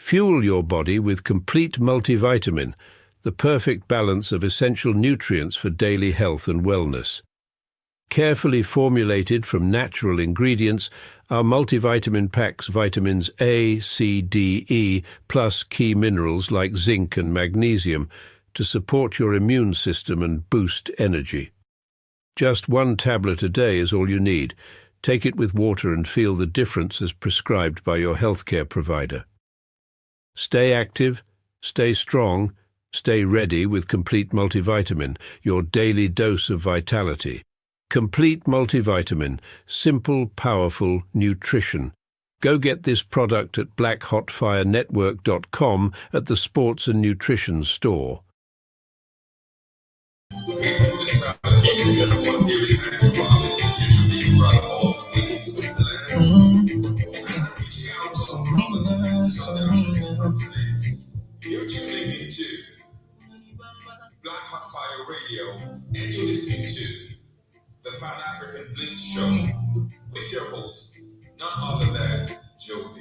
Fuel your body with complete multivitamin, the perfect balance of essential nutrients for daily health and wellness. Carefully formulated from natural ingredients, our multivitamin packs vitamins A, C, D, E, plus key minerals like zinc and magnesium to support your immune system and boost energy. Just 1 tablet a day is all you need. Take it with water and feel the difference as prescribed by your healthcare provider. Stay active, stay strong, stay ready with Complete Multivitamin, your daily dose of vitality. Complete Multivitamin, simple, powerful nutrition. Go get this product at blackhotfirenetwork.com at the Sports and Nutrition store. You're tuning into Black Hot Fire Radio, and you're listening to the Pan-African Bliss Show with your host, none other than Joby.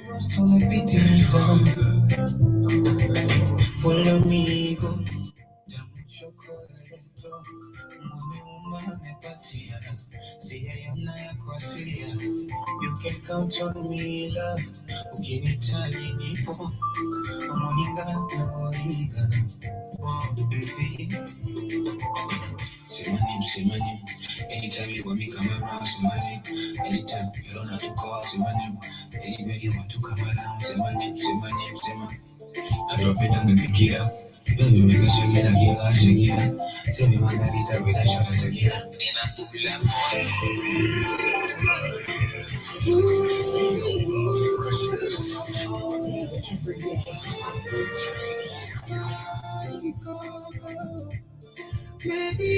You can count on me, love. Ukinitali nipo. Omoninga na oninga. Oh, baby. Say my name. Anytime you want me, come around, say my name. Anytime you don't have to call, say my name. Anywhere you want to come around, say my name. I drop it and then pick it up. Baby, we can shake it up, shake it up. Tell me, Margarita, with a shot of tequila. Every day. Baby,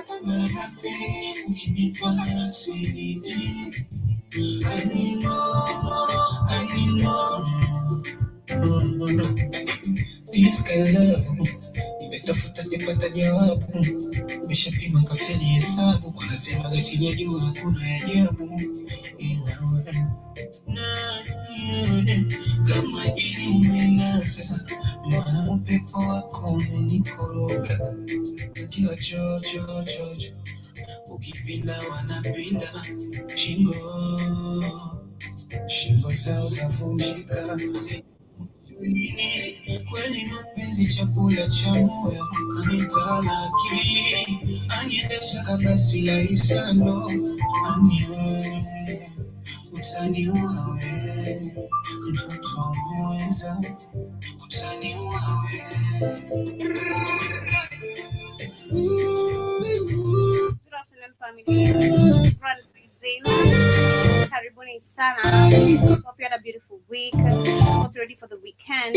I'm happy we can be I need more. This kind of love. Nimetafuta sijapata jawabu. Nimeshapima kafeli hesabu. Wanasema gasi najua hakuna ajabu. Ila wewe kama hili umenasa, maana upepo wako umenikoroga. Kila chocho ukipinda wanapinda, shingo zao zavunjika. Kweli mapenzi chakula cha moyo, anitala akili, aniendesha kabasi la isando, aniwe utaniua wewe, mtoto umeweza, utaniua wewe. Good afternoon, family. Grand Zena. Karibuni sana. Hope you had a beautiful week. Hope you're ready for the weekend.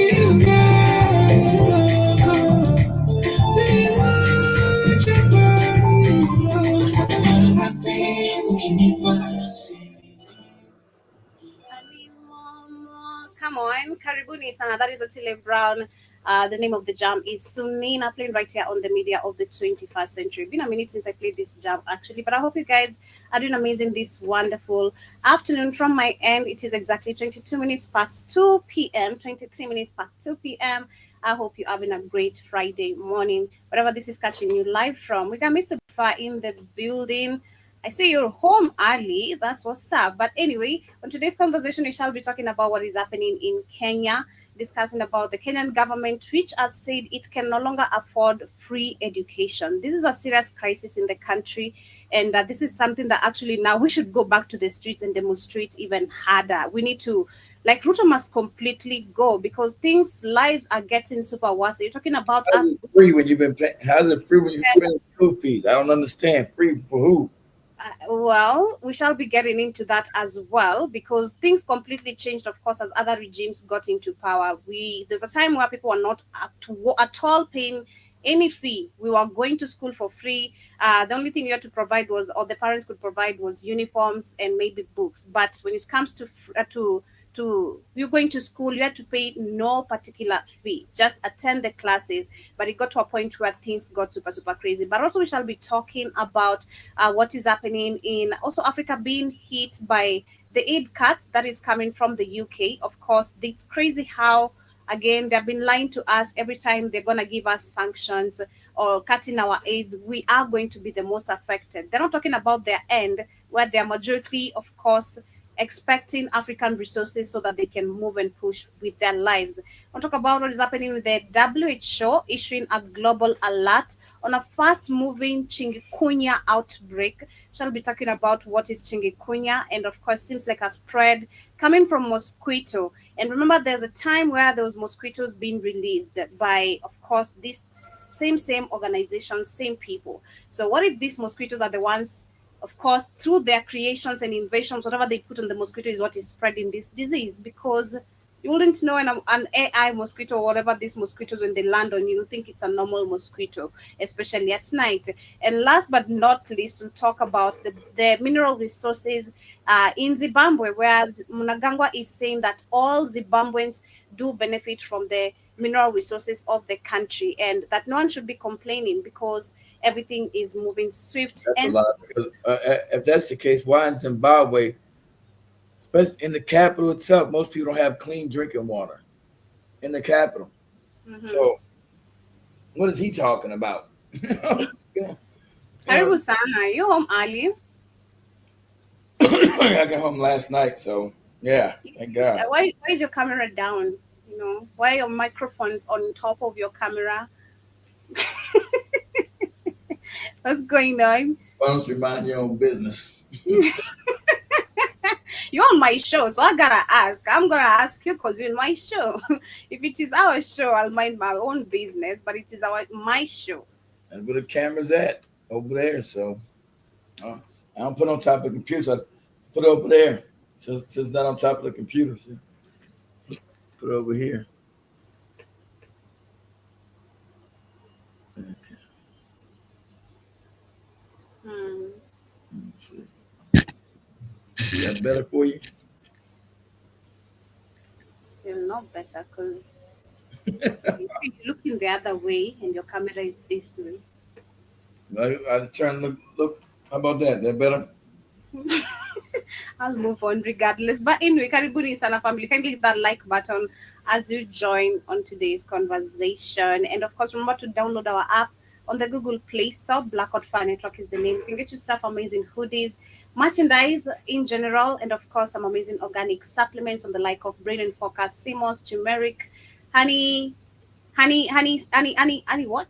Come on, Karibuni sana. That is Otile Brown. The name of the jam is Sunina, playing right here on the media of the 21st century. Been a minute since I played this jam actually, but I hope you guys are doing amazing this wonderful afternoon. From my end, it is exactly 22 minutes past 2 p.m., 23 minutes past 2 p.m. I hope you're having a great Friday morning, wherever this is catching you live from. We got Mr. Bifa in the building. I say you're home early. That's what's up. But anyway, on today's conversation, we shall be talking about what is happening in Kenya, discussing about the Kenyan government, which has said it can no longer afford free education. This is a serious crisis in the country. And this is something that actually now we should go back to the streets and demonstrate even harder. We need to, like, Ruto must completely go because lives are getting super worse. You're talking about how's it free when you've been paying? How's it free when you've been paying school fees? I don't understand. Free for who? Well, we shall be getting into that as well because things completely changed, of course, as other regimes got into power. There's a time where people were not at all paying any fee. We were going to school for free. The only thing you had to provide was, or the parents could provide, was uniforms and maybe books. But when it comes to you're going to school, you had to pay no particular fee, just attend the classes. But it got to a point where things got super super crazy. But also we shall be talking about what is happening in also Africa being hit by the aid cuts that is coming from the UK. Of course, it's crazy how again they've been lying to us every time they're gonna give us sanctions or cutting our aids. We are going to be the most affected. They're not talking about their end, where they're majority, of course, expecting African resources so that they can move and push with their lives. We'll talk about what is happening with the WHO issuing a global alert on a fast moving chikungunya outbreak. Shall be talking about what is chikungunya, and of course, seems like a spread coming from mosquito. And remember, there's a time where those mosquitoes being released by, of course, this same organization, same people. So what if these mosquitoes are the ones, of course, through their creations and invasions, whatever they put on the mosquito is what is spreading this disease? Because you wouldn't know an AI mosquito or whatever these mosquitoes, when they land on you, think it's a normal mosquito, especially at night. And last but not least, we'll talk about the mineral resources in Zimbabwe, whereas Mnangagwa is saying that all Zimbabweans do benefit from the mineral resources of the country, and that no one should be complaining because everything is moving swift That's a and lot. Because, if that's the case, why in Zimbabwe, especially in the capital itself, most people don't have clean drinking water in the capital. Mhm. So what is he talking about? You know, Karibu sana. You home early? I got home last night, so yeah, thank God. Why is your camera down? You know, why are your microphones on top of your camera? What's going on? Why don't you mind your own business? You're on my show, so I gotta ask. I'm gonna ask you because you're in my show. If it is our show, I'll mind my own business, but it is my show. That's where the camera's at over there. So uh, I don't put it on top of the computer. I put it over there. So it's not on top of the computer. See? Put it over here. Hmm. See. Is that better for you? Still not better because you're looking the other way and your camera is this way. I was trying to look. How about that? That better? I'll move on regardless. But anyway, Karibuni Sana family, can click that like button as you join on today's conversation. And of course, remember to download our app on the Google Play Store. Blackout Fire Network is the name. You can get yourself amazing hoodies, merchandise in general, and of course, some amazing organic supplements on the like of Brain and Focus, Simos, turmeric, honey, honey, what?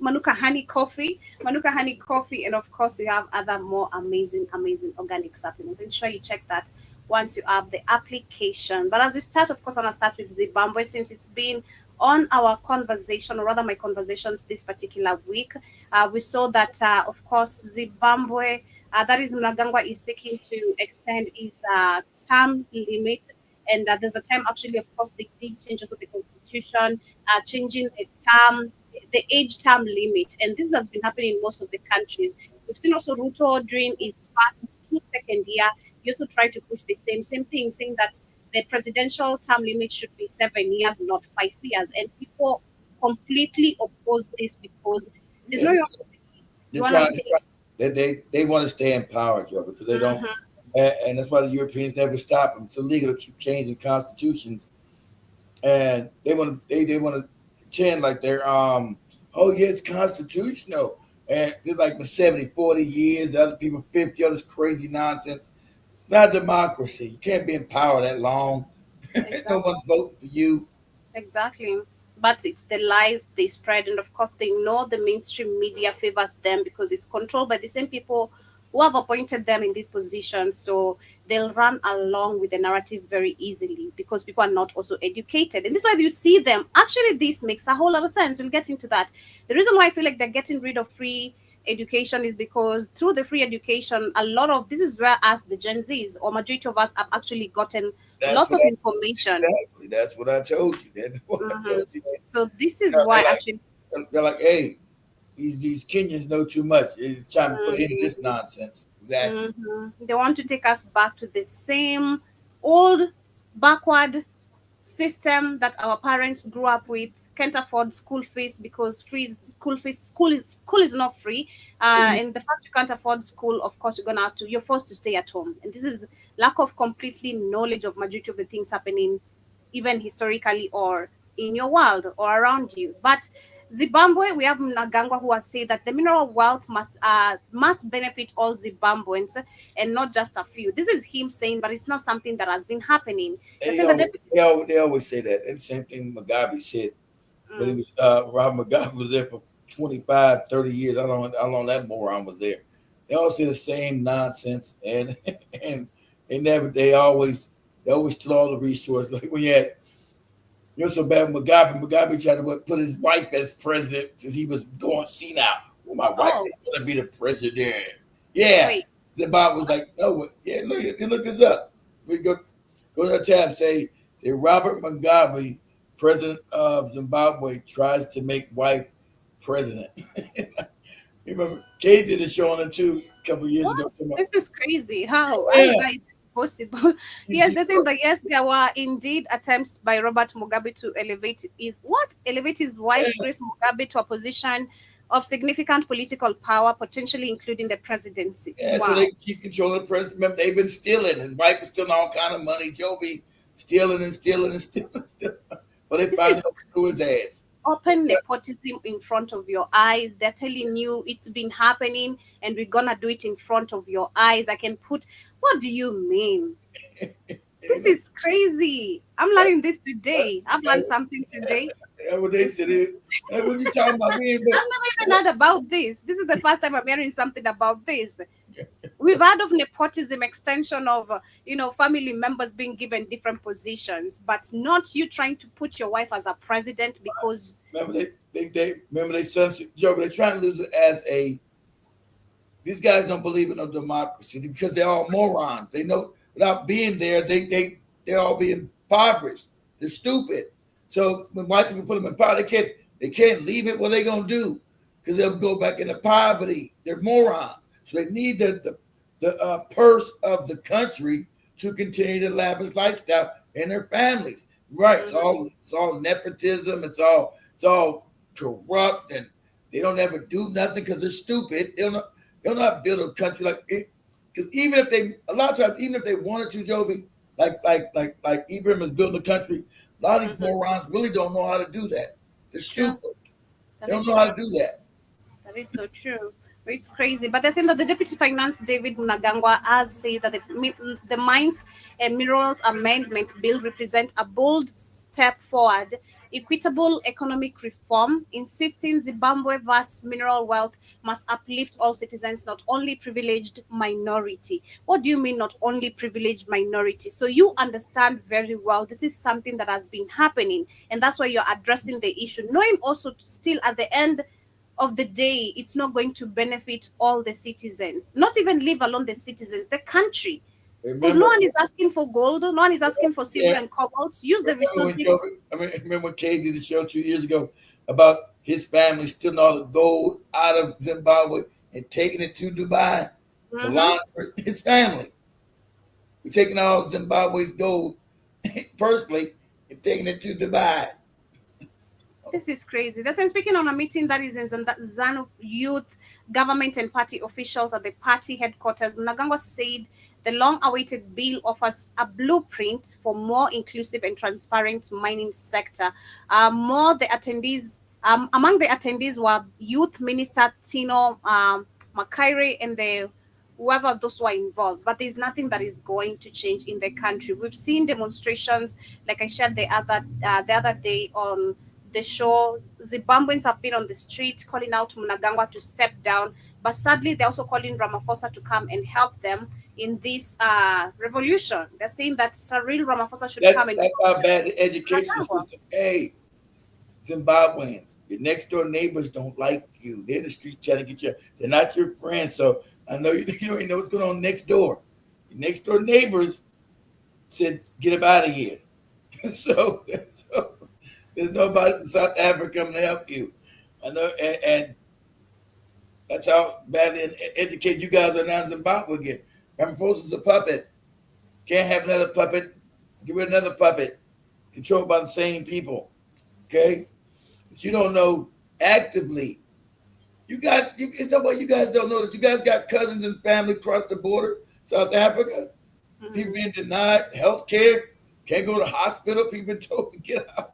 Manuka honey coffee, and of course, you have other more amazing organic supplements. Ensure you check that once you have the application. But as we start, of course, I want to start with Zimbabwe since it's been on our conversation, or rather, my conversations this particular week. We saw that, of course, Zimbabwe, that is Mnangagwa, is seeking to extend its term limit. And there's a time, actually, of course, they did change also the constitution, changing the age term limit. And this has been happening in most of the countries. We've seen also Ruto during his first 2 second year. He also tried to push the same thing, saying that the presidential term limit should be 7 years, not 5 years. And people completely oppose this because there's Yeah, no, you they're want to trying. say, They want to stay in power, Joe, because they don't. mhm, And that's why the Europeans never stop them. It's illegal to keep changing constitutions, and they want to pretend like they're oh yeah, it's constitutional, and they're like for 70, 40 years, the other people 50, all this crazy nonsense. It's not democracy. You can't be in power that long. No exactly. one's voting for you. Exactly. But it's the lies they spread. And of course, they know the mainstream media favors them because it's controlled by the same people who have appointed them in this position. So they'll run along with the narrative very easily because people are not also educated. And this is why you see them. Actually, this makes a whole lot of sense. We'll get into that. The reason why I feel like they're getting rid of free education is because through the free education, a lot of this is where us, the Gen Zs, or majority of us, have actually gotten That's lots what of information. exactly. That's what I told you. That's what I Mhm. told you. So this is why actually, They're like, hey, these Kenyans know too much. It's time to put in mhm, this nonsense. Exactly. mhm, they want to take us back to the same old backward system that our parents grew up with, can't afford school fees because school is not free. And the fact you can't afford school, of course you're forced to stay at home, and this is lack of completely knowledge of majority of the things happening, even historically or in your world or around you. But Zimbabwe, we have Mnangagwa who has said that the mineral wealth must benefit all Zimbabweans and not just a few. This is him saying, but it's not something that has been happening. They're They saying that always, they always say that. And the same thing Mugabe said when he mm, was Robert Mugabe was there for 25, 30 years. I don't know how long that moron was there. They all say the same nonsense, and and they always steal all the resources. Like when you had so bad Mugabe tried to put his wife as president since he was going senile. Well, my wife oh is going to be the president. Yeah, wait, Zimbabwe was like, no, yeah, look this up. We go to the tab, say Robert Mugabe, president of Zimbabwe, tries to make wife president. You remember Kate did a show on it too a couple of years ago. what? This is crazy. How Yeah, is that even possible? Yes, they're saying that yes, there were indeed attempts by Robert Mugabe to elevate his wife Grace Mugabe to a position of significant political power, potentially including the presidency. yeah, so Wow. they keep controlling the president. Remember, they've been stealing. His wife is stealing all kind of money. Joe be stealing and stealing and stealing and stealing. But they This finally is threw his ass. open nepotism in front of your eyes. They're telling you it's been happening and we're gonna do it in front of your eyes. I can put, what do you mean? This is crazy. I'm learning this today. I've learned something today. That's what they said. That's what you talking about. We ain't I've never even heard about this. This is the first time I'm hearing something about this. We've heard of nepotism, extension of, family members being given different positions, but not you trying to put your wife as a president because, remember they remember they censored Joe. They're trying to use it as a. These guys don't believe in no democracy because they're all morons. They know without being there, they're all being impoverished. They're stupid. So when white people put them in power, they can't leave it. What are they gonna do? Because they'll go back into poverty. They're morons. So they need the purse of the country to continue the lavish lifestyle and their families. Right? It's all nepotism. It's all corrupt, and they don't ever do nothing because they're stupid. They don't know how to build a country like it. Because even if they, a lot of times, even if they wanted to, Joby, like Ibrahim is building a country, a lot of these Mhm, morons really don't know how to do that. They're true. stupid. They That don't is know how true. to do that. That is so true. It's crazy. But they're saying that the Deputy Finance David Munagangwa has said that the Mines and Minerals Amendment Bill represent a bold step forward, equitable economic reform, insisting Zimbabwe's vast mineral wealth must uplift all citizens, not only privileged minority. What do you mean, not only privileged minority? So you understand very well this is something that has been happening, and that's why you're addressing the issue, knowing also still at the end of the day, it's not going to benefit all the citizens, not even leave alone the citizens, the country. Because no Remember, one is asking for gold, no one is asking for yeah, silver and cobalt. Use the remember when resources. Joby, I mean, remember when Kay did the show 2 years ago about his family stealing all the gold out of Zimbabwe and taking it to Dubai to Hmm. launder his family. We're taking all Zimbabwe's gold personally and taking it to Dubai. This is crazy. They're saying, speaking on a meeting that is in ZANU youth, government, and party officials at the party headquarters, Mnangagwa said the long awaited bill offers a blueprint for more inclusive and transparent mining sector. Among the attendees were Youth Minister Tino Makaire and the whoever of those who are involved. But there's nothing that is going to change in the country. We've seen demonstrations, like I shared the other day on the show. Zimbabweans have been on the street calling out Mnangagwa to step down, but sadly they're also calling Ramaphosa to come and help them in this revolution. They're saying that Cyril Ramaphosa should come and That's talk how to bad the education Mnangagwa. system. Hey, Zimbabweans, your next door neighbors don't like you. They're in the street trying to get you. They're not your friends. So I know you don't even know what's going on next door. Your next door neighbors said, "Get him out of here." so there's nobody from South Africa coming to help you. I know, and that's how badly educated you guys are now in Zimbabwe again. Ramaphosa's a puppet. Can't have another puppet Give it another puppet, controlled by the same people. Okay, but you don't know actively. It's not what you guys don't know that you guys got cousins and family across the border, South Africa. People being denied health care, can't go to the hospital. People been told to get out.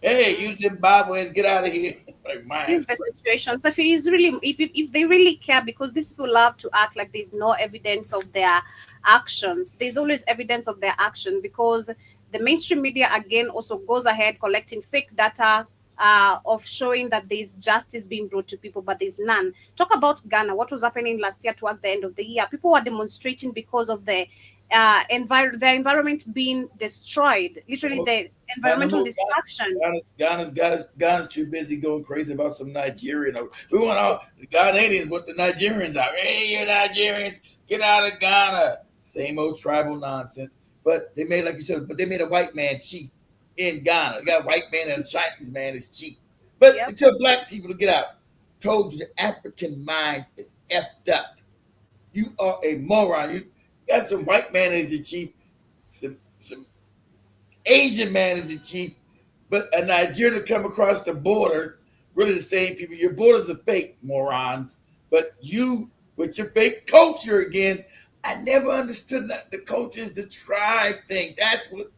Hey, you Zimbabweans, get out of here. Like, this is the situation. So if they really care, because these people love to act like there's no evidence of their actions. There's always evidence of their action, because the mainstream media again also goes ahead collecting fake data of showing that there's justice being brought to people, but there's none. Talk about Ghana. What was happening last year towards the end of the year? People were demonstrating because of the environment being destroyed. Literally, the environmental destruction. Ghana's too busy going crazy about some Nigerian. We want all the Ghanaians, what the Nigerians are. Hey, you Nigerians, get out of Ghana. Same old tribal nonsense. But they made, like you said, but they made a white man cheap in Ghana. They got a white man and a Chinese man is cheap. But they tell black people to get out. Told you the African mind is effed up. You are a moron. You got some white man as your chief, some Asian man as your chief, but a Nigerian come across the border, really the same people. Your borders are fake, morons. But you, with your fake culture again, I never understood that the culture is the tribe thing. That's what,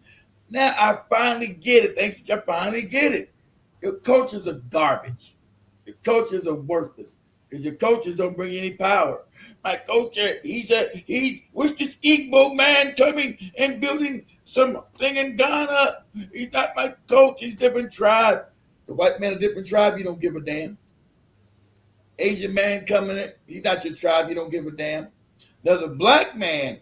now I finally get it. Thanks to you, I finally get it. Your cultures are garbage. Your cultures are worthless because your cultures don't bring any power. My culture, he's what's this Igbo man coming and building something in Ghana? He's not my culture, he's different tribe. The white man a different tribe, you don't give a damn. Asian man coming in, he's not your tribe, you don't give a damn. Now the black man,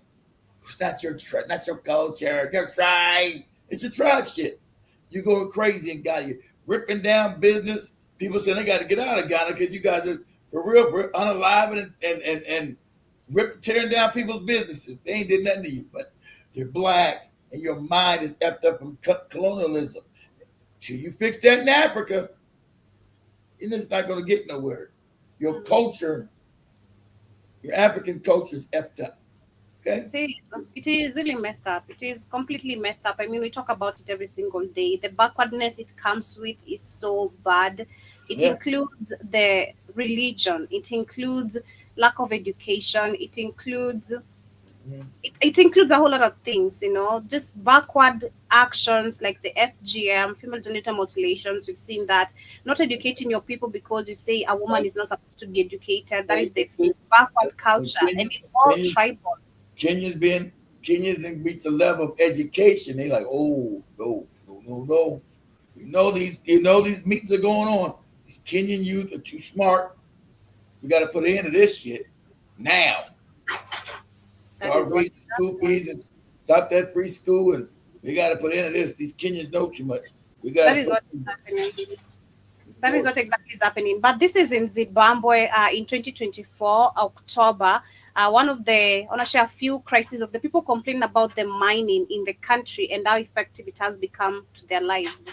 it's not your tribe, not your culture, your tribe. It's your tribe shit. You going crazy in Ghana, you ripping down business. People saying they got to get out of Ghana because you guys are for real unalive and tearing down people's businesses. They ain't did nothing to you, but they're black and your mind is effed up from colonialism. Till you fix that in Africa, you're just not going to get nowhere. Your culture, your African culture is effed up. Okay? It is really messed up. It is completely messed up. I mean, we talk about it every single day. The backwardness it comes with is so bad. It includes the religion. It includes lack of education. It includes it includes a whole lot of things, you know, just backward actions like the FGM, female genital mutilations. We've seen that. Not educating your people because you say a woman is not supposed to be educated. That is the backward culture, and it's all tribal. Kenyans reached a level of education. They like, oh no. You know these meetings are going on. These Kenyan youth are too smart. We got to put an end to this shit now. Start raising school fees and stop that free school, and we got to put an end to this. These Kenyans know too much. That is what is happening. That is what exactly is happening. But this is in Zimbabwe in 2024, October. I want to share a few crises of the people complaining about the mining in the country and how effective it has become to their lives.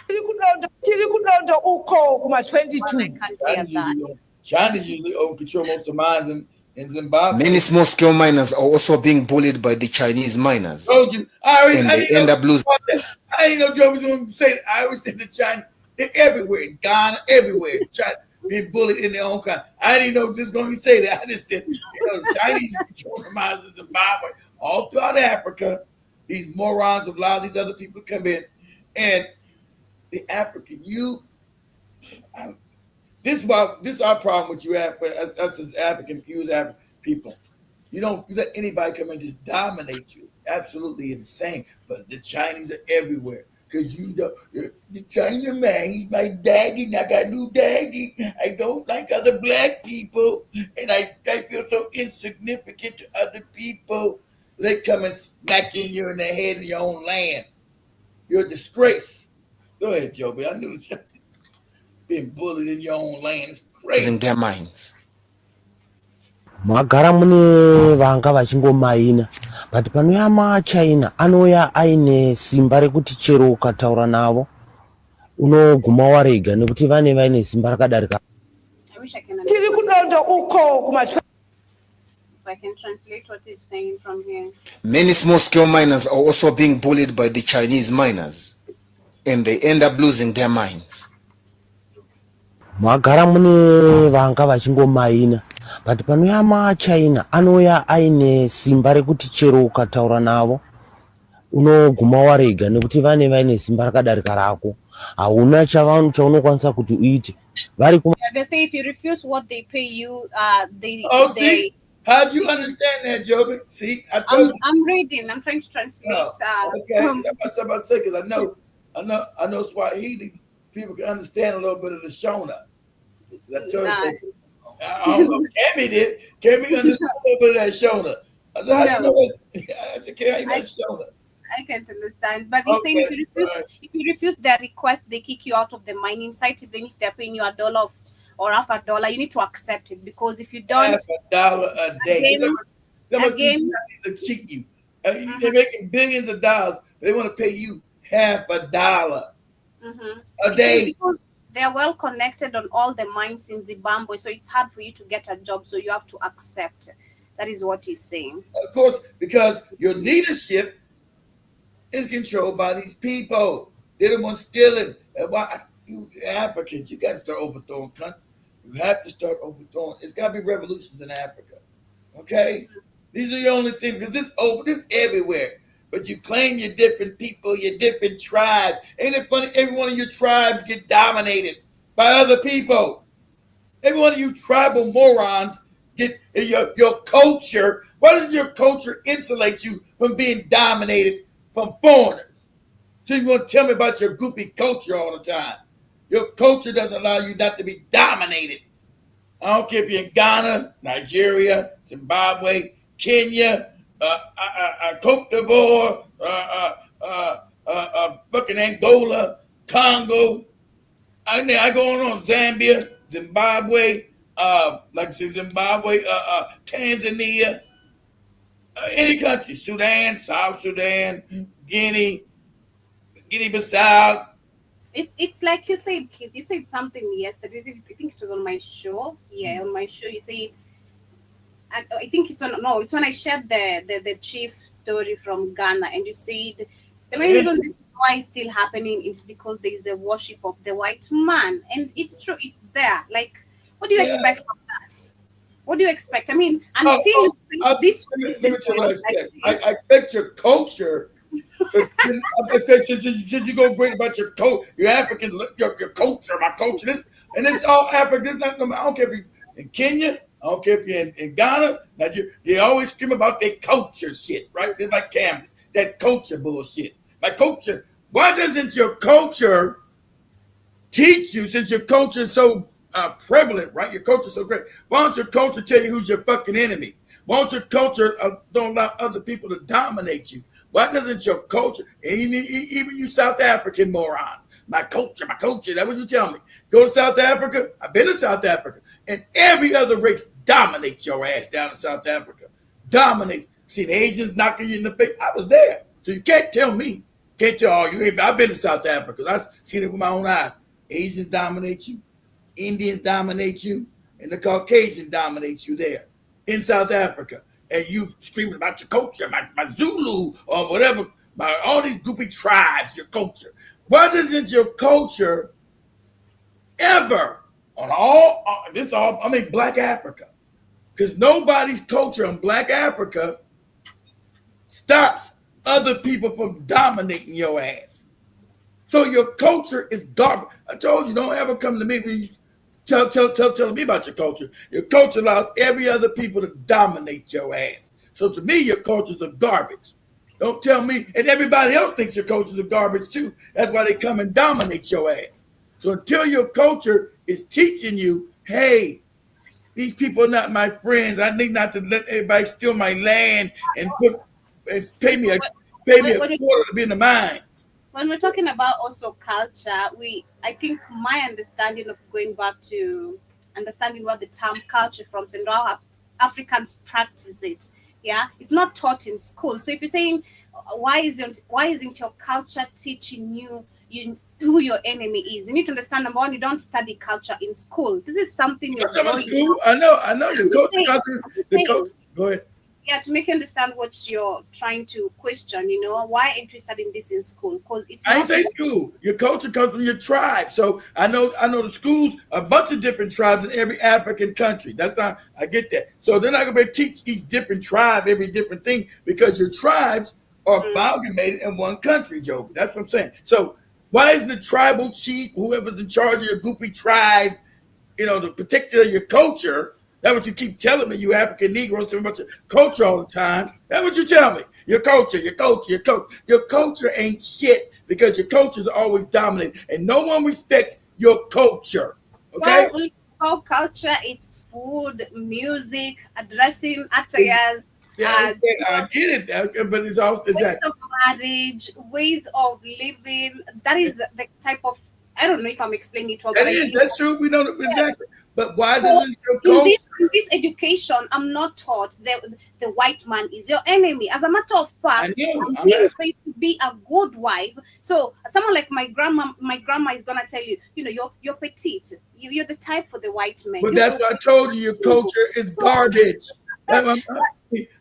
China's usually control most of the mines in Zimbabwe. Many small-scale miners are also being bullied by the Chinese miners. I didn't know Joe was going to say that. I always said the China, they're everywhere. In Ghana, everywhere. China being bullied in their own country. I didn't know just going to say that. I just said, the Chinese control the mines in Zimbabwe, all throughout Africa. These morons allow these other people to come in. And the African youth, this is our problem with you, us as African, you as African people. You don't let anybody come and just dominate you. Absolutely insane. But the Chinese are everywhere. Because the China man, he's my daddy, and I got a new daddy. I don't like other black people. And I feel so insignificant to other people. They come and smacking you in the head in your own land. You're a disgrace. Go ahead, Joby. I knew the being bullied in your own land. It's crazy. In their minds. Magara mune vanga vachingomaina but panouya maChina anoya aine simba rekuti chero ukataura navo unoguma warega nekuti vaine simba rakadarika. Tiri kudonda uko kuma If I can translate what he's saying from here. Many small-scale miners are also being bullied by the Chinese miners, and they end up losing their minds. Mwagara mune vanga vachingomaina but panouya maChina anouya aine simba rekuti chero ukataura navo unoguma warega nekuti vaine simba rakadarika rako, hauna chaunokwanisa kuti uite vari They say if you refuse what they pay you, see, how do you understand that, Joby? See, I told you. I'm reading. I'm trying to translate. Okay, that's what I'm about to say because I know Swahili people can understand a little bit of the Shona. I told you, I don't know. Cammy did. Cammy understand a little bit of that Shona. I said, how you know it? I said, Cammy, how you know Shona? I can't understand. But he's saying if you refuse their request, they kick you out of the mining site. Even if they're paying you $1 or half a dollar, you need to accept it because if you don't, $1 a day. Again, they're cheating you. They're making billions of dollars. They want to pay you $50 a day. Because they're well connected on all the mines in Zimbabwe, so it's hard for you to get a job. So you have to accept. That is what he's saying. Of course, because your leadership is controlled by these people. They're the ones stealing. And why you Africans, you got to start overthrowing country. You have to start overthrowing. It's got to be revolutions in Africa. Okay? These are the only things, because this everywhere. But you claim you're different people, you're different tribes. Ain't it funny? Every one of your tribes get dominated by other people. Every one of you tribal morons get your culture. Why does your culture insulate you from being dominated from foreigners? So you want to tell me about your goopy culture all the time. Your culture doesn't allow you not to be dominated. I don't care if you're in Ghana, Nigeria, Zimbabwe, Kenya, Cote d'Ivoire, fucking Angola, Congo. I go on Zambia, Zimbabwe, like I said, Zimbabwe, Tanzania, any country, Sudan, South Sudan, Guinea-Bissau. It's like you said, Keith. You said something yesterday. I think it was on my show. Yeah, on my show you said. I think it's when I shared the chief story from Ghana, and you said the main reason this is why it's still happening is because there is a worship of the white man, and it's true. It's there. Like, what do you expect from that? What do you expect? I mean, until this. I expect your culture. Since you go great about your culture, your African, your culture, my culture, this, and it's all African. This not. I don't care if you're in Kenya. I don't care if you're in Ghana. Nigeria, they always scream about their culture shit, right? It's like Candace, that culture bullshit. My culture. Why doesn't your culture teach you? Since your culture is so prevalent, right? Your culture is so great. Why don't your culture tell you who's your fucking enemy? Why don't your culture don't allow other people to dominate you? Why doesn't your culture, and even you South African morons, my culture, that's what you tell me. Go to South Africa. I've been to South Africa. And every other race dominates your ass down in South Africa. Dominates. Seen Asians knocking you in the face. I was there. So you can't tell me. Can't tell you ain't. I've been to South Africa. I've seen it with my own eyes. Asians dominate you. Indians dominate you. And the Caucasian dominates you there in South Africa. And you screaming about your culture, my Zulu or whatever, all these goofy tribes, your culture. Why doesn't your culture ever on Black Africa? Because nobody's culture in Black Africa stops other people from dominating your ass. So your culture is garbage. I told you, don't ever come to me when you telling me about your culture. Your culture allows every other people to dominate your ass. So to me, your cultures are garbage. Don't tell me, and everybody else thinks your cultures are garbage too. That's why they come and dominate your ass. So until your culture is teaching you, hey, these people are not my friends. I need not to let everybody steal my land and pay me a quarter to be in the mines. When we're talking about also culture, I think my understanding of going back to understanding what the term culture from and how Africans practice it, yeah, it's not taught in school. So if you're saying why isn't your culture teaching you who your enemy is? You need to understand, number one, you don't study culture in school. This is something you're I know your culture. Go ahead. Yeah, to make you understand what you're trying to question, why aren't you studying this in school? Because it's I ain't not say school. Your culture comes from your tribe. So I know the schools, a bunch of different tribes in every African country. That's not I get that. So they're not gonna be teach each different tribe every different thing because your tribes are mm, amalgamated in one country, Joe. That's what I'm saying. So why isn't the tribal chief, whoever's in charge of your goopy tribe, the particular your culture. That's what you keep telling me, you African Negroes, so much culture all the time. That's what you tell me. Your culture, your culture, your culture. Your culture ain't shit because your culture is always dominated, and no one respects your culture. Okay? well, all culture, it's food, music, dressing, attires, Yeah, uh, okay, I get it, but it's all ways exactly. of marriage, ways of living. That is the type of, I don't know if I'm explaining it well, That but I is, feel that's true. We know that exactly. But why so doesn't your in culture? this education, I'm not taught that the white man is your enemy. As a matter of I fact, know. I'm I'm being asking. raised to be a good wife. So someone like my grandma is gonna tell you, you're petite. You're the type for the white man. But You that's go. what I told you. Your culture is So garbage.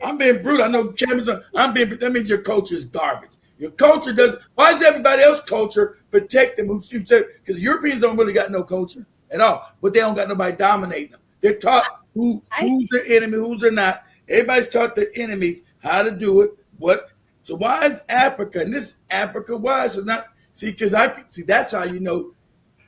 I'm being brutal. I know Jameson. That means your culture is garbage. Your culture does. Why is everybody else's culture protect them? You said because Europeans don't really got no culture at all, but they don't got nobody dominating them. They're taught I who's the enemy, who's the not. Everybody's taught the enemies how to do it. What? So why is Africa and this Africa? Why is it not? See, because I can see that's how you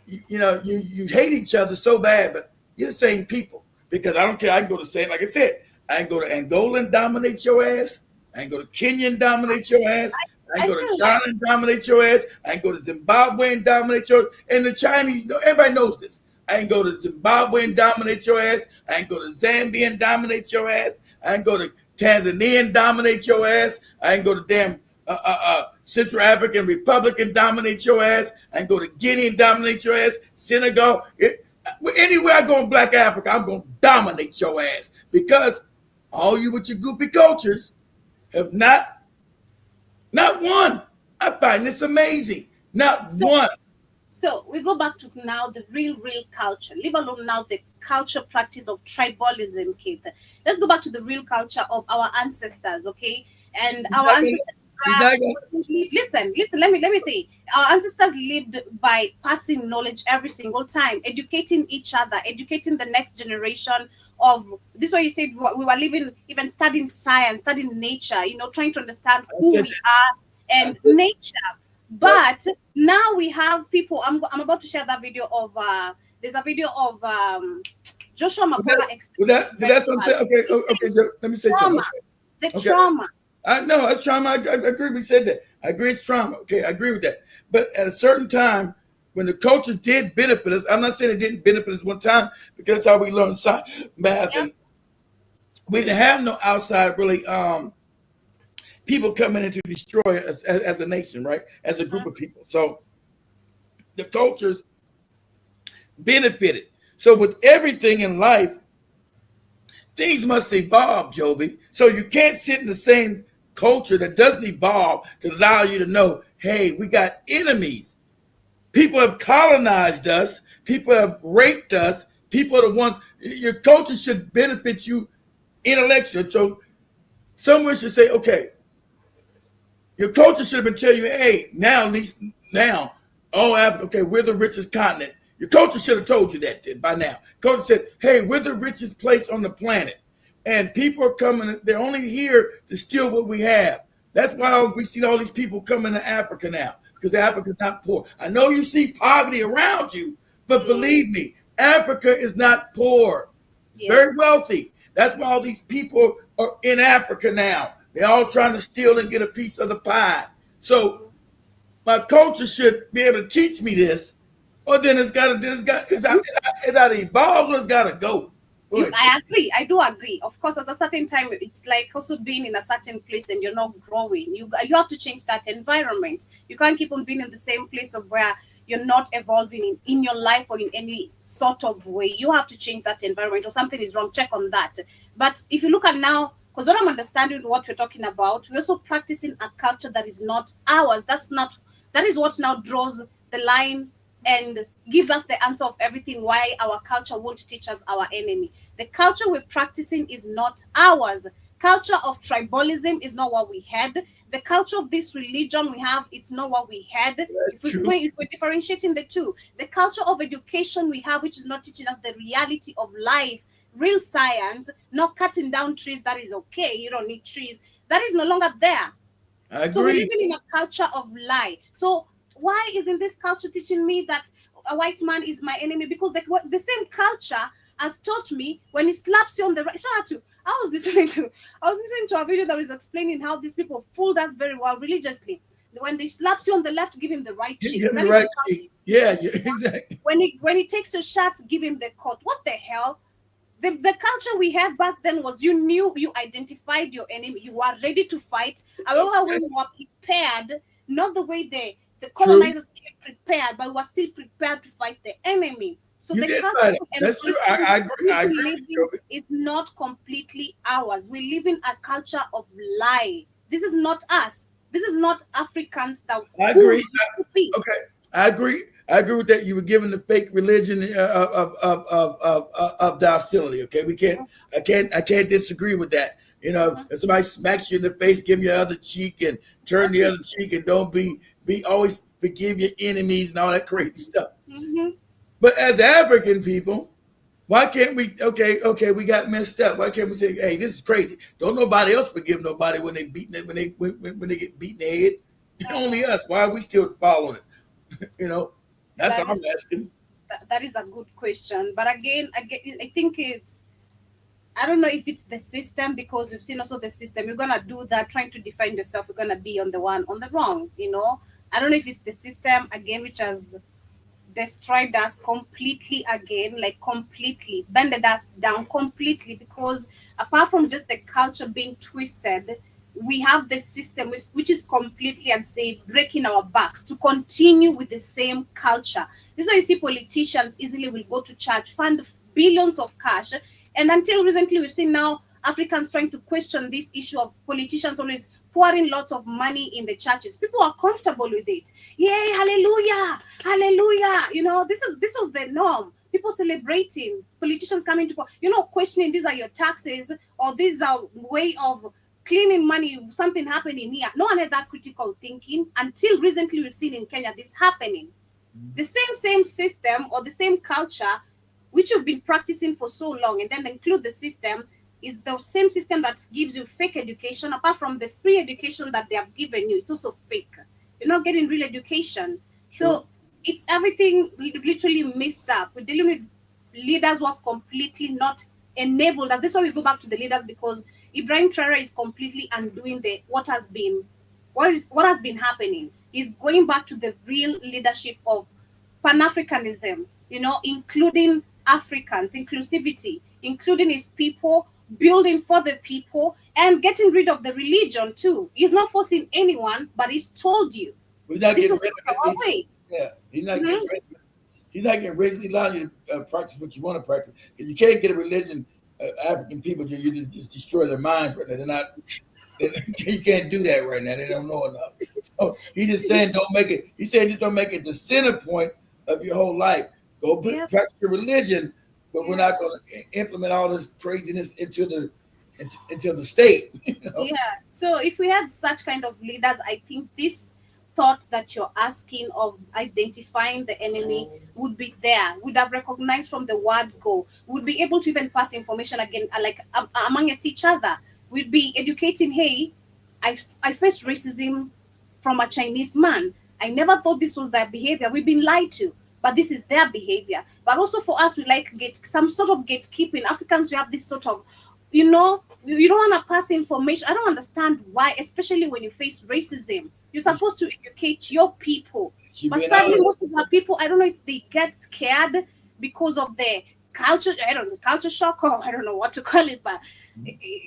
hate each other so bad, but you're the same people. Because I don't care. I can go to say, like I said, I can go to Angola and dominate your ass. I can go to Kenya and dominate your ass. I can I go to feel Ghana like and dominate your ass. I can go to Zimbabwe and dominate your and the Chinese. Everybody knows this. I can go to Zimbabwe and dominate your ass. I can go to Zambia and dominate your ass. I can go to Tanzania and dominate your ass. I can go to damn Central African Republic and dominate your ass. I can go to Guinea and dominate your ass. Senegal. Anywhere I go in Black Africa, I'm going to dominate your ass because all you with your goopy cultures have not one. I find this amazing. Not so. one. So we go back to now the real culture, leave alone now the culture practice of tribalism, Keith. Let's go back to the real culture of our ancestors, okay? And He's our not gonna. ancestors He's not gonna. listen, let me say, our ancestors lived by passing knowledge every single time, educating each other, educating the next generation of this is why you said we were living, even studying science, studying nature, trying to understand I who said we are that. I and said nature. that. But now we have people. I'm about to share that video of there's a video of Joshua But that, Makola explaining it but very that's what I'm well. saying. Okay, He's okay. saying So let me say something. trauma, the Okay, okay. trauma. I know it's trauma. I agree. We said that. I agree it's trauma. Okay, I agree with that. But at a certain time, when the cultures did benefit us, I'm not saying it didn't benefit us one time because that's how we learned math, Yeah. and we didn't have no outside really people coming in to destroy us as a nation, right? As a group of people. So the cultures benefited. So with everything in life, things must evolve, Joby. So you can't sit in the same culture that doesn't evolve to allow you to know, hey, we got enemies. People have colonized us. People have raped us. People are the ones. Your culture should benefit you intellectually. So someone should say, okay, your culture should have been telling you, hey, now at least now, oh, okay, we're the richest continent. Your culture should have told you that then by now. Culture said, hey, we're the richest place on the planet. And people are coming, they're only here to steal what we have. That's why we see all these people coming to Africa now, because Africa's not poor. I know you see poverty around you, but Mm, believe me, Africa is not poor. It's yeah. very wealthy. That's why all these people are in Africa now. They're all trying to steal and get a piece of the pie. So Mhm. my culture should be able to teach me this, or then it's got to evolve or it's got to go. Go ahead. I agree. I do agree. Of course, at a certain time, it's like also being in a certain place and you're not growing. You have to change that environment. You can't keep on being in the same place of where you're not evolving in your life or in any sort of way. You have to change that environment or something is wrong. Check on that. But if you look at now, because what I'm understanding what we're talking about, we're also practicing a culture that is not ours. That is what now draws the line and gives us the answer of everything why our culture won't teach us our enemy. The culture we're practicing is not ours. Culture of tribalism is not what we had. The culture of this religion we have, it's not what we had. True. If we're differentiating the two, the culture of education we have, which is not teaching us the reality of life, real science, not cutting down trees, that is okay. You don't need trees. That is no longer there. I So we're agree. living in a culture of lie. So why isn't this culture teaching me that a white man is my enemy? Because the same culture has taught me when he slaps you on the right. Shout out to I was listening to a video that was explaining how these people fooled us very well religiously. When they slaps you on the left, give him the right cheek. Give him That the is right the culture. cheek. Yeah, yeah, exactly. When he takes your shot, give him the coat. What the hell? The culture we had back then was you identified your enemy, you were ready to fight. However, when we were prepared, not the way the True. colonizers came prepared, but we were still prepared to fight the enemy. So You the did culture find it. of That's true. embracing I agree. I agree with you, living Kobe. is not completely ours. We live in a culture of lie. This is not us. This is not Africans that I who we agree. used to be. Okay, I agree. I agree with that. You were given the fake religion of docility. Okay, we can't. I can't disagree with that. You know, Mhm. if somebody smacks you in the face, give you the other cheek and turn the Exactly. other cheek, and don't be always forgive your enemies and all that crazy stuff. Mhm. But as African people, why can't we? Okay, we got messed up. Why can't we say, hey, this is crazy? Don't nobody else forgive nobody when they beaten it when they get beaten in the head. Only us. Why are we still following it? You know, that's That all I'm is asking. that is a good question. But again, I think it's I don't know if it's the system because we've seen also the system. You're gonna do that, trying to define yourself. You're gonna be on the wrong. I don't know if it's the system again, which has destroyed us completely again, like completely bended us down completely. Because apart from just the culture being twisted, we have the system which is completely, I'd say, breaking our backs to continue with the same culture. This is why you see politicians easily will go to church, fund billions of cash, and until recently we've seen now Africans trying to question this issue of politicians always pouring lots of money in the churches. People are comfortable with it. Yay, hallelujah, hallelujah. This was the norm. People celebrating politicians coming to court, questioning these are your taxes or these are way of cleaning money, something happening here. No one had that critical thinking until recently we've seen in Kenya this happening. The same system or the same culture which you've been practicing for so long, and then include the system, is the same system that gives you fake education. Apart from the free education that they have given you, it's also fake. You're not getting real education. True. So it's everything literally messed up. We're dealing with leaders who have completely not enabled us. This is why we go back to the leaders, because Ibrahim Traore is completely undoing the what has been happening. Is going back to the real leadership of Pan-Africanism, including Africans, inclusivity, including his people, building for the people, and getting rid of the religion too. He's not forcing anyone, but he's told you We're not this getting was rid not of it. our way. Yeah, he's not getting Mhm. rid of it. He's not getting rid of it. He's allowing you to practice what you want to practice. Because you can't get a religion, African people, you just destroy their minds right now. They're not. You can't do that right now. They don't know enough. So he's just saying, don't make it. He's saying just don't make it the center point of your whole life. Go Yeah, practice your religion, but we're yeah. not going to implement all this craziness into the state. Yeah. So if we had such kind of leaders, I think this thought that you're asking of identifying the enemy would be there, would have recognized from the word go, would be able to even pass information again, like amongst each other. We'd be educating, hey, I faced racism from a Chinese man. I never thought this was their behavior. We've been lied to, but this is their behavior. But also for us, we like get some sort of gatekeeping. Africans, we have this sort of, you don't want to pass information. I don't understand why, especially when you face racism. You're You supposed to educate your people. should But be an sadly, honor. most of our people, I don't know if they get scared because of the culture, I don't know, culture shock, or I don't know what to call it, but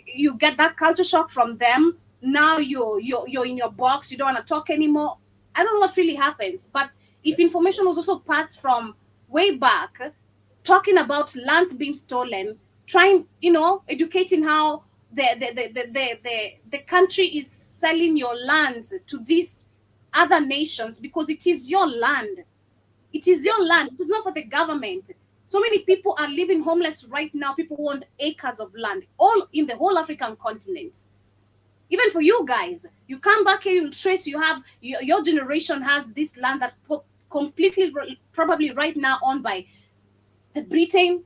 you get that culture shock from them. Now you're in your box, you don't want to talk anymore. I don't know what really happens. But if information was also passed from way back, talking about lands being stolen, trying, educating how the country is selling your lands to these other nations because it is your land. It is your land. It is not for the government. So many people are living homeless right now. People want acres of land, all in the whole African continent. Even for you guys, you come back here, you trace, you have your generation has this land that completely, probably right now owned by the Britain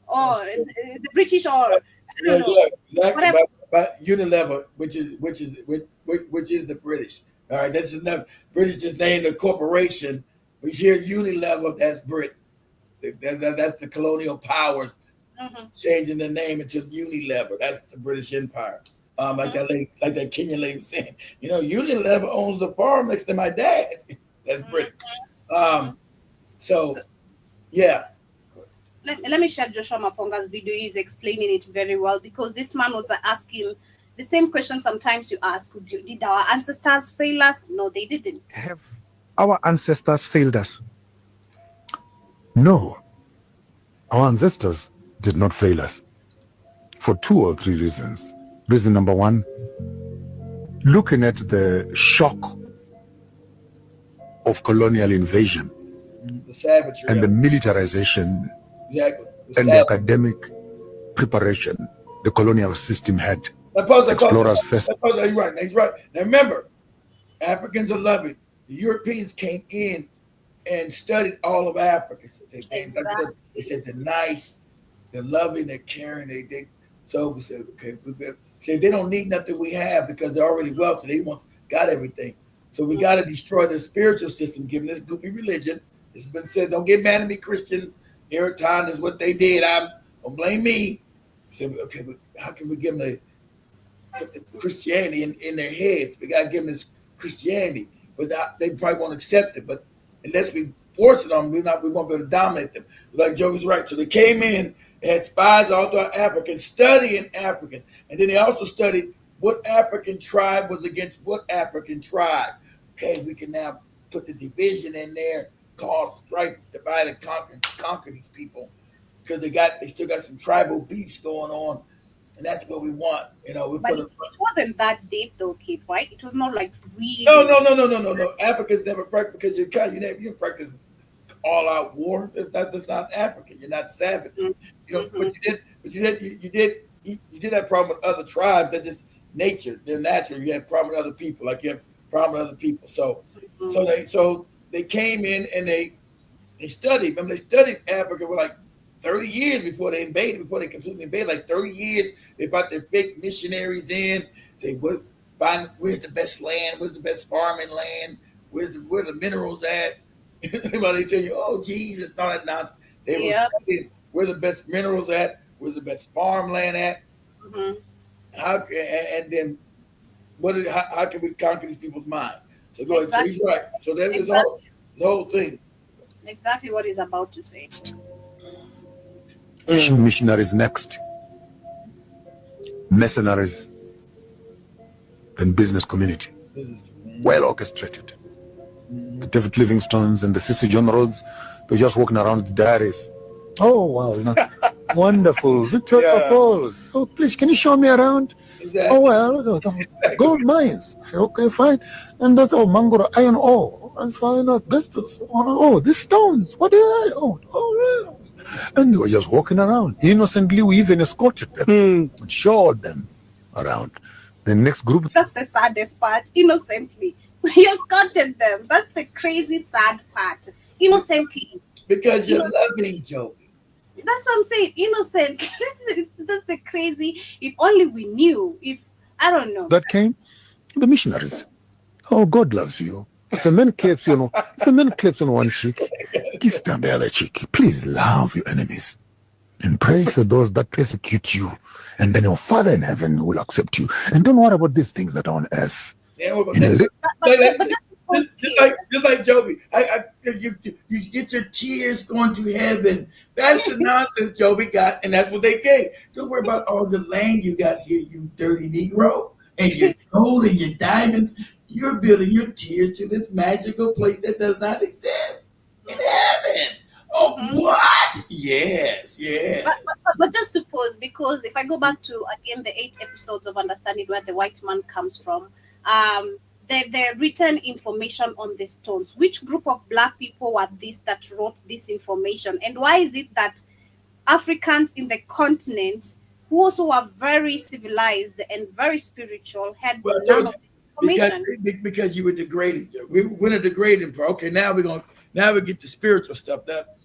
or the British, or I don't know, Yeah, exactly. whatever. But Unilever, which is the British. All right, this is not British. Just named a corporation. We hear Unilever. That's Britain. That's the colonial powers Mm-hmm. changing the name into Unilever. That's the British Empire. Like Mm-hmm. that lady, like that Kenyan lady was saying, Unilever owns the farm next to my dad. That's Britain. Mm-hmm. So yeah, Let me share Joshua Maponga's video. He's explaining it very well, because this man was asking the same question sometimes you ask: did our ancestors fail us? No, they didn't. Have our ancestors failed us? No, our ancestors did not fail us for 2 or 3 reasons. Reason number 1, looking at the shock of colonial invasion the savagery and the of it. militarization Exactly. and the academic preparation the colonial system had. Explorers first. You're right. He's right. Now remember, Africans are loving. The Europeans came in and studied all of Africa. Exactly. They said they're nice, they're loving, they're caring. So we said, okay, they don't need nothing we have because they're already wealthy. They got everything. So we got to destroy the spiritual system, given this goopy religion. This has been said. Don't get mad at me, Christians. Time is what they did. Don't blame me. Said, okay, but how can we give them put the Christianity in their heads? We got to give them this Christianity, but they probably won't accept it. But unless we force it on them, we won't be able to dominate them. Like Joe was right. So they came in and had spies all throughout Africa, studying Africans, and then they also studied what African tribe was against what African tribe. Okay, we can now put the division in there, cause strife, divide and conquer these people, because they still got some tribal beefs going on, and that's what we want. But it wasn't that deep though, Keith, right? It was not like really. No. Africans never practice because you practice all out war. That's not African. You're not savage. Mm-hmm. But you did have problem with other tribes. That just nature. They're natural. You have problem with other people. Like you have problem with other people. So they came in and they studied. Remember, they studied Africa for like 30 years before they completely invaded. Like 30 years, they brought their fake missionaries in. They would find where's the best land, where's the best farming land, where the minerals at. Everybody tell you, oh, Jesus, not that nonsense. They were studying where the best minerals at, where's the best farmland at. Mm-hmm. And then how can we conquer these people's mind? So go ahead. So he's right. So that is the whole thing. Exactly what he's about to say. Missionaries next, mercenaries, then business community, well orchestrated. The David Livingstones and the Sissy John Rhodes, they're just walking around with diaries. Oh wow, wonderful, Victoria Falls. Oh please, can you show me around? Exactly. Oh well, gold mines. Okay, fine. And that's Mangoro iron ore. And fine, asbestos. Oh, these stones. What are they? Oh yeah. And they were just walking around. Innocently, we even escorted them and showed them around. The next group. That's the saddest part. Innocently. We escorted them. That's the crazy, sad part. Innocently. Because you're loving, Joe. That's what I'm saying. Innocent. This is just the crazy. If only we knew. If, I don't know. That came, the missionaries. Oh, God loves you. If a man claps on one cheek, give them the other cheek. Please love your enemies and pray for those that persecute you. And then your Father in heaven will accept you. And don't worry about these things that are on earth. Yeah, just like Joby, you get your tears going to heaven. That's the nonsense Joby got, and that's what they gave. Don't worry about all the land you got here, you dirty Negro, and your gold and your diamonds. You're building your tears to this magical place that does not exist in heaven. Oh, what? Yes. But just to pause, because if I go back to again the 8 episodes of understanding where the white man comes from, the written information on the stones. Which group of black people were this that wrote this information? And why is it that Africans in the continent who also were very civilized and very spiritual had Well, I none told of you this because information? because you were degraded. We're in a degrading part. Okay, now we get the spiritual stuff. That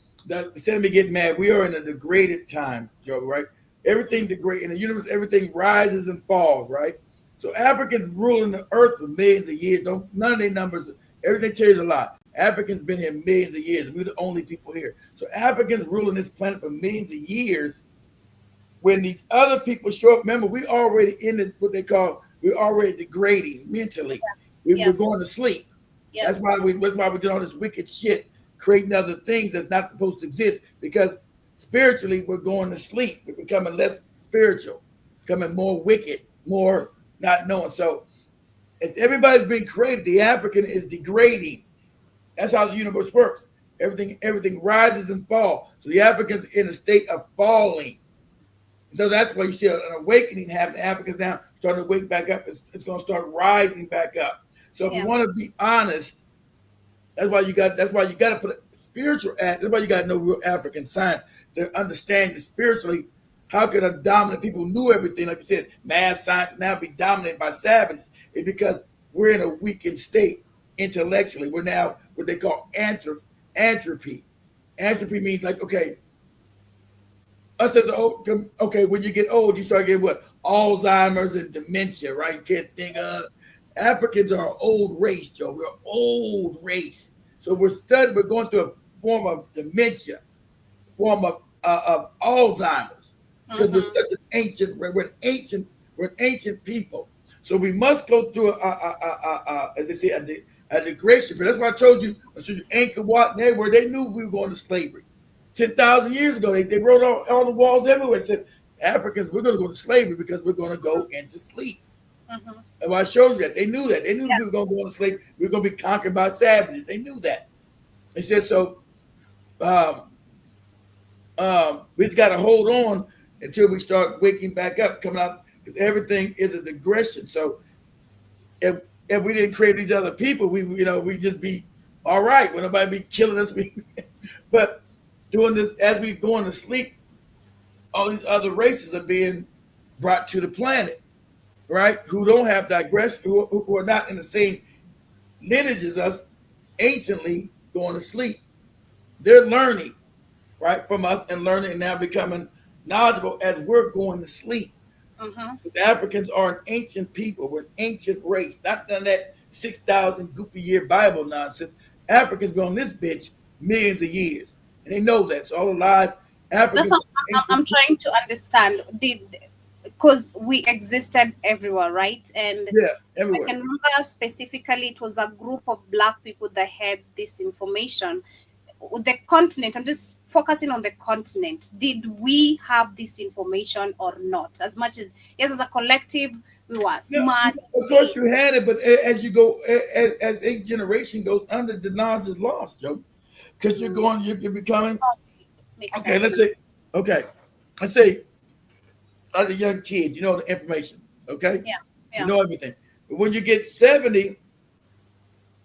instead of me getting mad, we are in a degraded time, Joe. Right? Everything degrade in the universe. Everything rises and falls. Right? So Africans ruling the earth for millions of years. Don't none of their numbers. Everything tells you a lot. Africans been here millions of years. We're the only people here. So Africans ruling this planet for millions of years. When these other people show up, remember, we already in what they call, we're already degrading mentally. Yeah. We're going to sleep. Yeah. That's why we're doing all this wicked shit, creating other things that's not supposed to exist. Because spiritually, we're going to sleep. We're becoming less spiritual, becoming more wicked, more not knowing. So as everybody's been created, the African is degrading. That's how the universe works. Everything rises and falls. So the African's in a state of falling. So that's why you see an awakening happen. The Africans now starting to wake back up. It's going to start rising back up. So if you want to be honest, that's why you got to put a spiritual act. That's why you got to know real African science to understand that spiritually, how can a dominant people who knew everything, like you said, math science now be dominated by savages? It's because we're in a weakened state intellectually. We're now what they call entropy. Entropy means like, okay, us as okay, when you get old, you start getting what? Alzheimer's and dementia, right? You can't think of. Africans are an old race, Joe. We're an old race. So we're going through a form of dementia, form of Alzheimer's. Because we're such an ancient people. So we must go through as they say, a degradation. But that's why I told you, Angkor Wat and everywhere, they knew we were going to slavery. 10,000 years ago, they wrote all the walls everywhere and said, Africans, we're going to go to slavery because we're going to go into sleep. And I showed you that. They knew that. They knew we were going to go into slavery. We were going to be conquered by savages. They knew that. They said, so we just got to hold on until we start waking back up, coming out, because everything is a digression. So if we didn't create these other people, we just be all right. When nobody be killing us. But doing this as we going to sleep, all these other races are being brought to the planet, right? Who don't have digression, who are not in the same lineage as us, anciently going to sleep. They're learning, right, from us and learning and now becoming knowledgeable as we're going to sleep. The Africans are an ancient people. We're an ancient race. Not none of that 6,000 goofy year Bible nonsense. Africans been on this bitch millions of years. And they know that. So all the lies, Africans. That's what I'm trying to understand. Because we existed everywhere, right? And yeah, everywhere. I can remember specifically it was a group of black people that had this information. The continent, I'm just focusing on the continent. Did we have this information or not? As much as, yes, as a collective, we were smart. Of course you had it, but as you go, as each generation goes under, the knowledge is lost, Joe. Because you're becoming, okay, let's say, as a young kid, you know the information, okay? Yeah. You know everything. But when you get 70,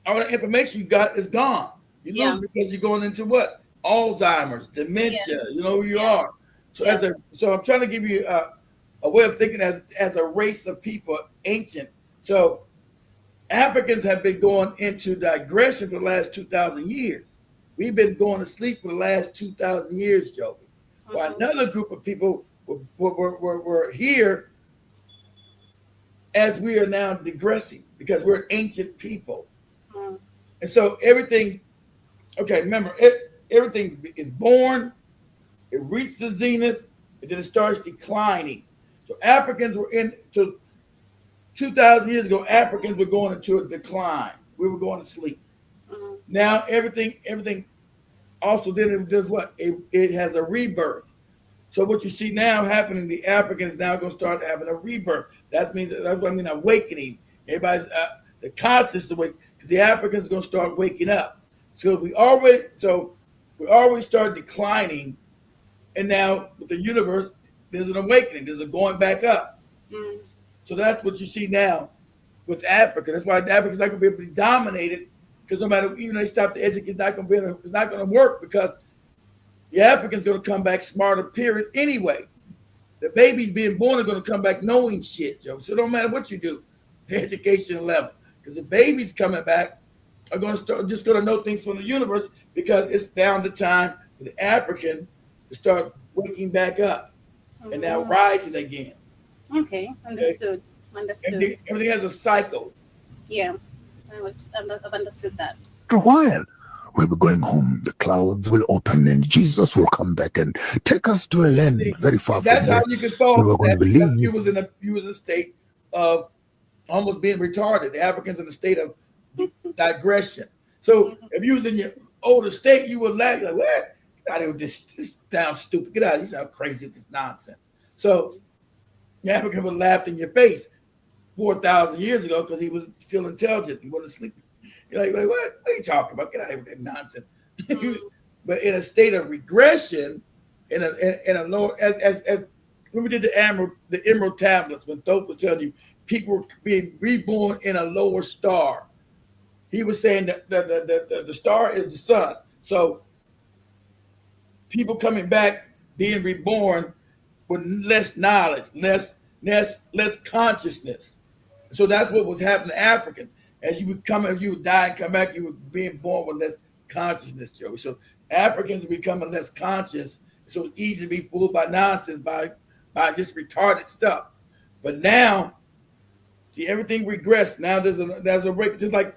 all the information you got is gone. You lose because you're going into what? Alzheimer's, dementia. You know who you are. So so I'm trying to give you a way of thinking as a race of people, ancient. So Africans have been going into digression for the last 2,000 years. We've been going to sleep for the last 2,000 years, Joey. While another group of people were here as we are now digressing because we're ancient people. And so everything, okay, remember, everything is born, it reaches the zenith, and then it starts declining. So Africans were 2,000 years ago, Africans were going into a decline. We were going to sleep. Now everything also then it does what? It has a rebirth. So what you see now happening, the Africans now going to start having a rebirth. That's what I mean, awakening. Everybody's the conscious awake because the Africans are going to start waking up. So we already start declining, and now with the universe, there's an awakening. There's a going back up. So that's what you see now. with Africa. That's why Africa's not going to be able to be dominated, because no matter, even they stop the education, it's not going to work, because the African's going to come back smarter, period, anyway. The babies being born are going to come back knowing shit, Joe. So it don't matter what you do, the education level, because the babies coming back are going to start just going to know things from the universe, because it's down the time for the African to start waking back up and now rising again. Okay, understood. Understood. Everything has a cycle. Yeah, I've understood that. For a while, we'll be going home. The clouds will open and Jesus will come back and take us to a land very far from That's here. how you can fall. We were going to believe you was in a state of almost being retarded. The Africans in a state of digression. So if you was in your older state, you would laugh like, what? God, it was this damn stupid. Get out. You sound crazy with this nonsense. So the African would laugh in your face 4,000 years ago because he was still intelligent. He wasn't sleeping. You're like, what? What are you talking about? Get out of here with that nonsense. But in a state of regression, in a lower, as when we did the Emerald Tablets, when Thoth was telling you people were being reborn in a lower star, he was saying that the star is the sun. So people coming back, being reborn with less knowledge, less consciousness. So that's what was happening to Africans. As you would die and come back, you were being born with less consciousness, Joey. So Africans are becoming less conscious. So it's easy to be fooled by nonsense, by just retarded stuff. But now, see, everything regressed. Now there's a break. Just like,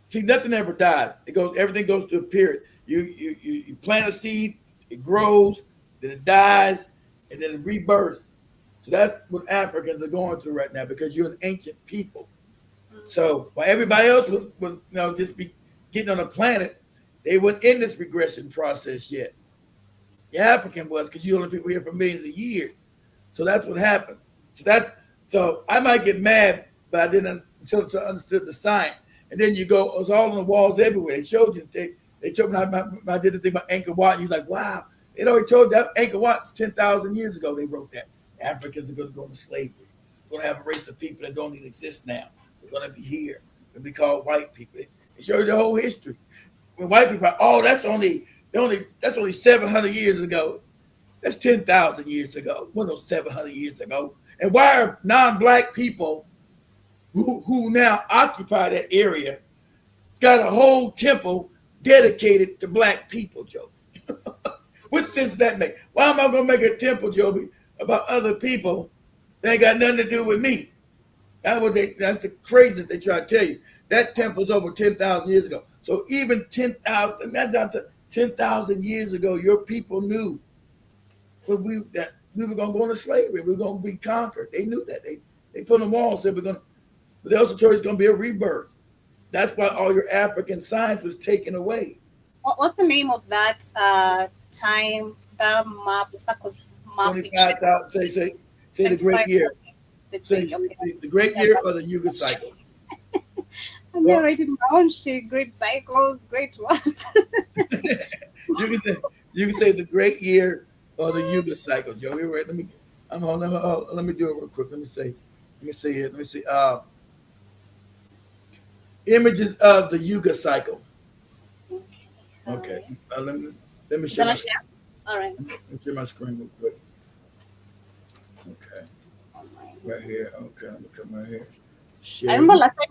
see, nothing ever dies. Everything goes through a period. You plant a seed, it grows, then it dies, and then it rebirths. So that's what Africans are going through right now, because you're an ancient people. So while everybody else was just be getting on the planet, they weren't in this regression process yet. The African was, because you're only people here for millions of years. So that's what happens. So I might get mad, but I didn't until I understood the science. And then you go, it was all on the walls everywhere. They showed you. They told me I did the thing about Angkor Wat. And you was like, wow. They already told you that Angkor Wat's 10,000 years ago. They wrote that. Africans are going to go into slavery. We're going to have a race of people that don't even exist now. We're going to be here. We're going to be called white people. It shows the whole history. When white people are, oh, that's only 700 years ago. That's 10,000 years ago. Well, no, 700 years ago. And why are non-black people who now occupy that area got a whole temple dedicated to black people, Joe? What sense does that make? Why am I going to make a temple, Joby, about other people that ain't got nothing to do with me? That's the craziest they try to tell you. That temple's over 10,000 years ago. So even 10,000, imagine 10,000 years ago, your people knew that we were going to go into slavery. We were going to be conquered. They knew that. They put on the wall and said, but they also told you it's going to be a rebirth. That's why all your African science was taken away. What's the name of that time, the map, circle map? 25,000, say the great year. The great year or the Yuga cycle? I'm not writing down shit. Great cycles, great what? you can say the great year or the Yuga cycle, Joe. Let me do it real quick. Let me see here. Let me see. Images of the Yuga cycle. Okay. Let me share. All right. Let me share my screen real quick. Okay. Right here. Okay. I'm gonna come right here. Share. I remember last time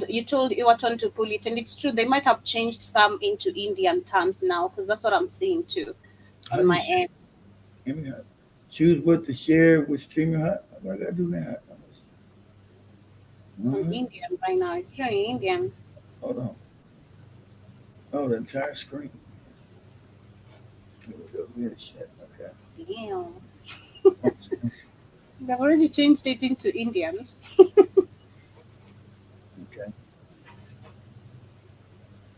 you told Iwaton to pull it, and it's true. They might have changed some into Indian terms now, because that's what I'm seeing too on my end. Choose what to share with streaming. What I gotta do now? It's on Indian right now. It's showing Indian. Hold on. Oh, the entire screen. Here we go. Weird shit. Okay. Damn. They've already changed it into Indian.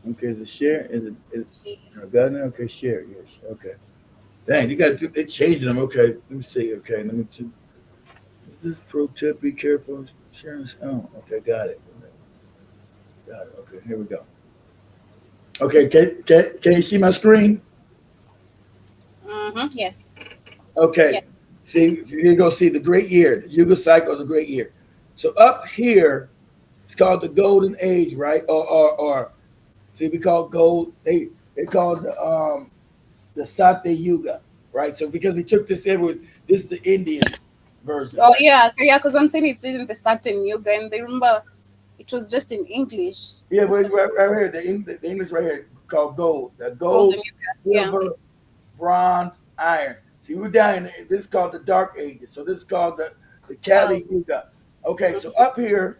Okay, the share is got now. Okay, share. Yes. Okay. Dang, they changing them. Okay, let me see. Okay, let me do this pro tip. Be careful sharing. Oh, okay, got it. Okay, here we go. Okay, can you see my screen? Yes. Okay. Yes. See, here you go. See the great year, the Yuga cycle, the great year. So up here, it's called the Golden Age, right? Or see, we call gold. They call the Satya Yuga, right? So because we took this in, this is the Indians version, Oh right? yeah, yeah. Because I'm saying it's written the certain yoga, and they remember it was just in English, Yeah, just right, a right here, the English right here called gold. The gold, golden yoga. Yeah. silver, bronze, iron. See, we're down in this is called the Dark Ages. So this is called the Oh. Kali Yuga. Okay, so up here,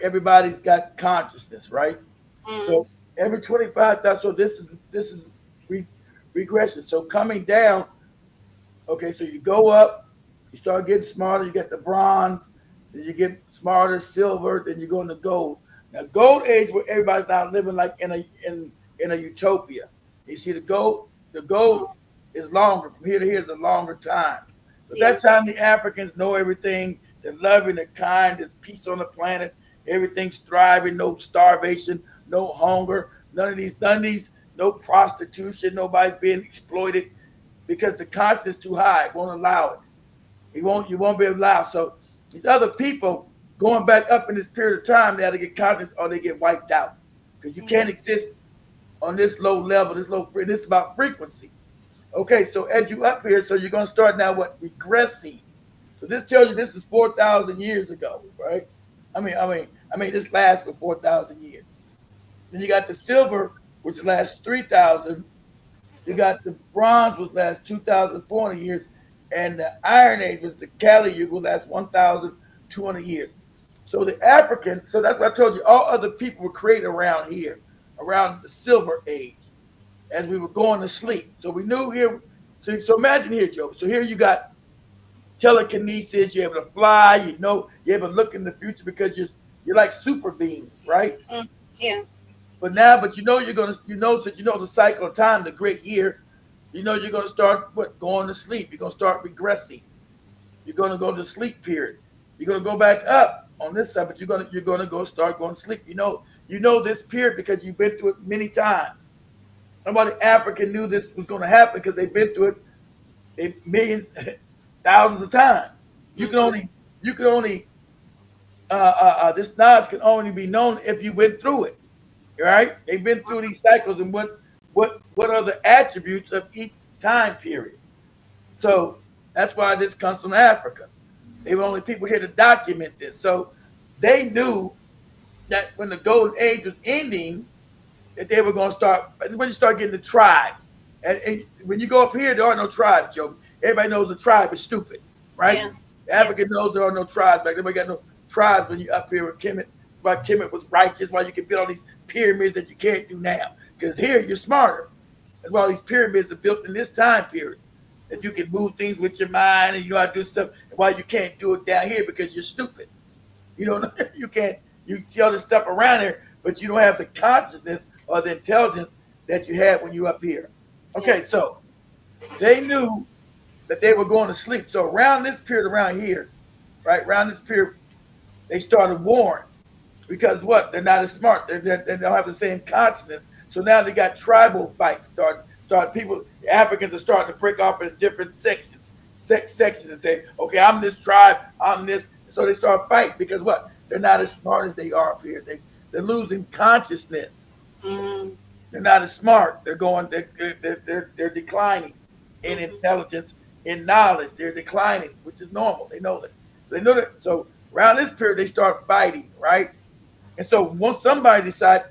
everybody's got consciousness, right? Mm, So every 25,000. So this is re, regression. So coming down. Okay, so you go up, you start getting smarter. You get the bronze, then you get smarter, silver, then you go into gold. Now, gold age where everybody's now living like in a utopia. You see, the gold mm, is longer. From here to here is a longer time. So yeah. that time the Africans know everything. They're loving, they're kind. There's peace on the planet. Everything's thriving. No starvation, no hunger. None of these. No prostitution. Nobody's being exploited because the cost is too high. It won't allow it. You won't be allowed. So these other people going back up in this period of time, they have to get conscious or they get wiped out. Because you can't Mm, exist on this low level, this is about frequency. Okay, so as you up here, so you're gonna start now what regressing. So this tells you this is 4,000 years ago, right? I mean, this lasts for 4,000 years. Then you got the silver, which lasts 3,000. You got the bronze, which lasts 2,400 years, and the Iron Age, was the Kali Yuga, will last 1,200 years. So the African, so that's what I told you. All other people were created around here, around the Silver Age, as we were going to sleep. So we knew here. So imagine here, Joe. So here you got telekinesis. You're able to fly. You're able to look in the future because you're like super beings, right? mm, yeah. But you're gonna since you know the cycle of time, the great year, you're gonna start going to sleep. You're gonna start regressing. You're gonna go to sleep period. You're gonna go back up on this side, but you're gonna go start going to sleep. You know this period because you've been through it many times. Nobody African knew this was gonna happen because they've been through it millions, thousands of times. You can Mm, only you can only this knowledge can only be known if you went through it. Right? They've been through these cycles and what are the attributes of each time period. So that's why this comes from Africa. They were only people here to document this. So they knew that when the golden age was ending, that they were going to start when you start getting the tribes. And when you go up here, there are no tribes, Joe. Everybody knows the tribe is stupid, right? yeah. Yeah. Africa knows there are no tribes. Like everybody got no tribes when you up here with Kemet. Why Kemet was righteous, why you can build all these pyramids that you can't do now. Because here you're smarter. That's why all these pyramids are built in this time period. That you can move things with your mind and you know how to do stuff. And why you can't do it down here because you're stupid. You don't you can't you see all this stuff around here, but you don't have the consciousness or the intelligence that you had when you up here. Yeah. Okay, so they knew that they were going to sleep. So around this period around here, right, around this period, they started warring because what? They're not as smart. They don't have the same consciousness. So now they got tribal fights. Start people. The Africans are starting to break off into different sections, and say, okay, I'm this tribe, I'm this. So they start fighting because what? They're not as smart as they are up here. They're losing consciousness. Mm, They're not as smart. They're declining in mhm, intelligence, in knowledge. They're declining, which is normal. They know that. They know that. So around this period, they start fighting, right? And so once somebody decides,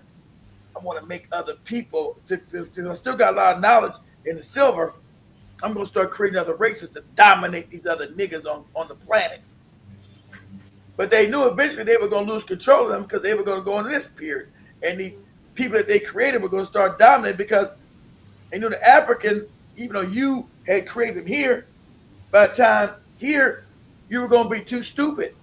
I want to make other people, since I still got a lot of knowledge in the silver, I'm going to start creating other races to dominate these other niggas on the planet. But they knew eventually they were going to lose control of them because they were going to go into this period. And these people that they created were going to start dominating because they knew the Africans, even though you had created them here, by the time here, you were going to be too stupid.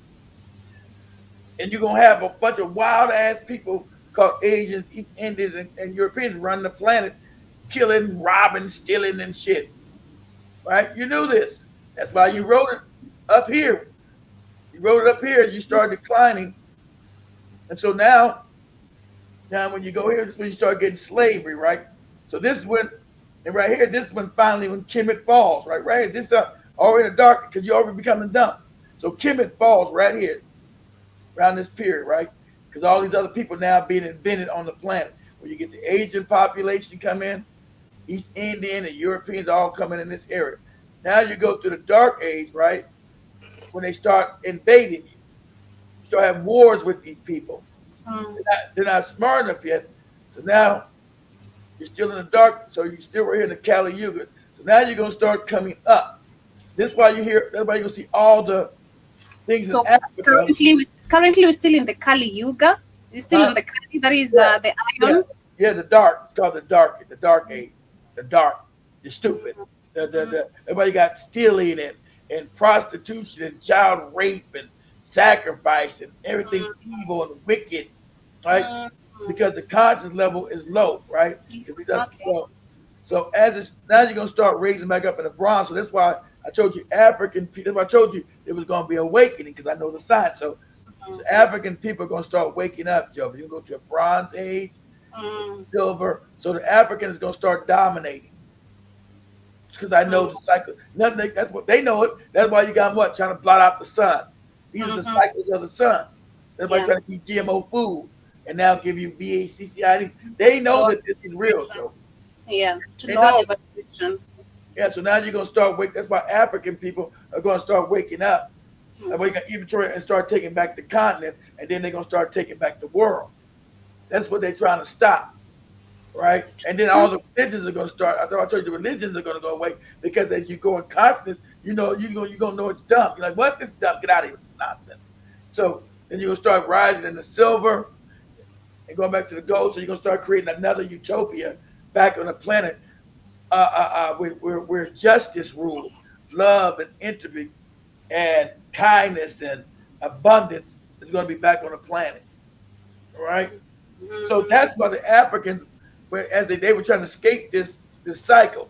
And you're going to have a bunch of wild ass people called Asians, Indians, and Europeans running the planet, killing, robbing, stealing, and shit. Right? You knew this. That's why you wrote it up here. You wrote it up here as you start declining. And so now when you go here, this is when you start getting slavery, right? So this is when, and right here, this is when finally when Kemet falls, right? Right here, this is already in the dark because you're already becoming dumb. So Kemet falls right here. around this period, right? Because all these other people now being invented on the planet. When you get the Asian population come in, East Indian and Europeans all coming in this area. Now you go through the dark age, right? When they start invading you, start having wars with these people. They're not smart enough yet. So now you're still in the dark, so you're still right here in the Kali Yuga. So now you're gonna start coming up. That's why you hear. That's why you'll see all the things in So Africa. currently we're still in the Kali Yuga. We're still in the Kali. That is the iron. Yeah, the dark. It's called the dark age. The dark. You're stupid. Everybody got stealing and prostitution and child rape and sacrifice and everything evil and wicked, right? Because the conscious level is low, right? So as it's now you're gonna start raising back up in the bronze. So that's why I told you African people. That's why I told you it was gonna be awakening because I know the signs. So African people are gonna start waking up, Joe. You're gonna go to a bronze age, silver. So the African is gonna start dominating. Because I know the cycle. Nothing. That's what they know it. That's why you got what trying to blot out the sun. These are the cycles of the sun. That's why trying to eat GMO food and now give you BACCI. They know that this is real, Joe. Yeah, to know the vibration. Yeah, so now you're gonna start waking. That's why African people are gonna start waking up. That's why you got inventory and start taking back the continent, and then they're gonna start taking back the world. That's what they're trying to stop, right? And then all the religions are gonna start. I told you the religions are gonna go away because as you go in consciousness, you're gonna know it's dumb. You're like, what? This is dumb. Get out of here. It's nonsense. So then you're gonna start rising in the silver and going back to the gold. So you're gonna start creating another utopia back on the planet where justice rules, love and entropy and kindness and abundance is going to be back on the planet. All right. So that's why the Africans, as they were trying to escape this cycle.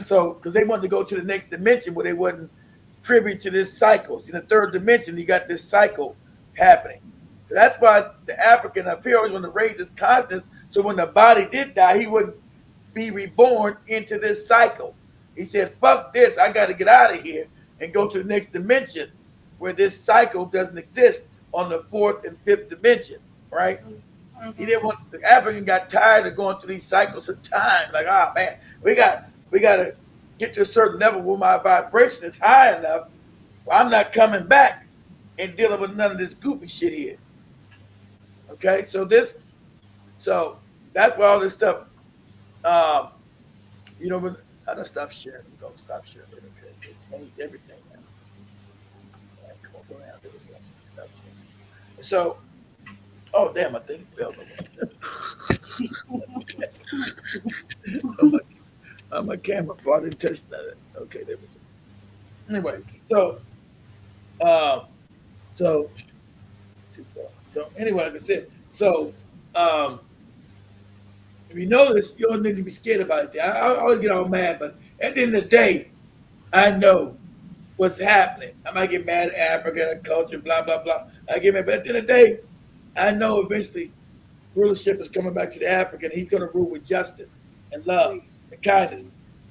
So because they wanted to go to the next dimension where they wasn't privy to this cycle. In the third dimension, you got this cycle happening. So that's why the African up here always wanted to raise his consciousness. So when the body did die, he wouldn't be reborn into this cycle. He said, fuck this, I got to get out of here and go to the next dimension where this cycle doesn't exist on the fourth and fifth dimension, right? He didn't want, the African got tired of going through these cycles of time. Like, oh man, we got to get to a certain level where my vibration is high enough where I'm not coming back and dealing with none of this goofy shit here. Okay, so that's why all this stuff, how to stop sharing? I'm going to stop sharing. Okay, it's changed everything now. Right, come on, go down. Stop sharing. So, oh damn, I think it fell on my camera. I didn't touch that. Okay, there we go. Anyway, so anyway, like I said, if you notice, you don't need to be scared about it. I always get all mad, but at the end of the day, I know what's happening. I might get mad at Africa, culture, blah, blah, blah. I get mad, but at the end of the day, I know eventually rulership is coming back to the African. He's going to rule with justice and love and kindness.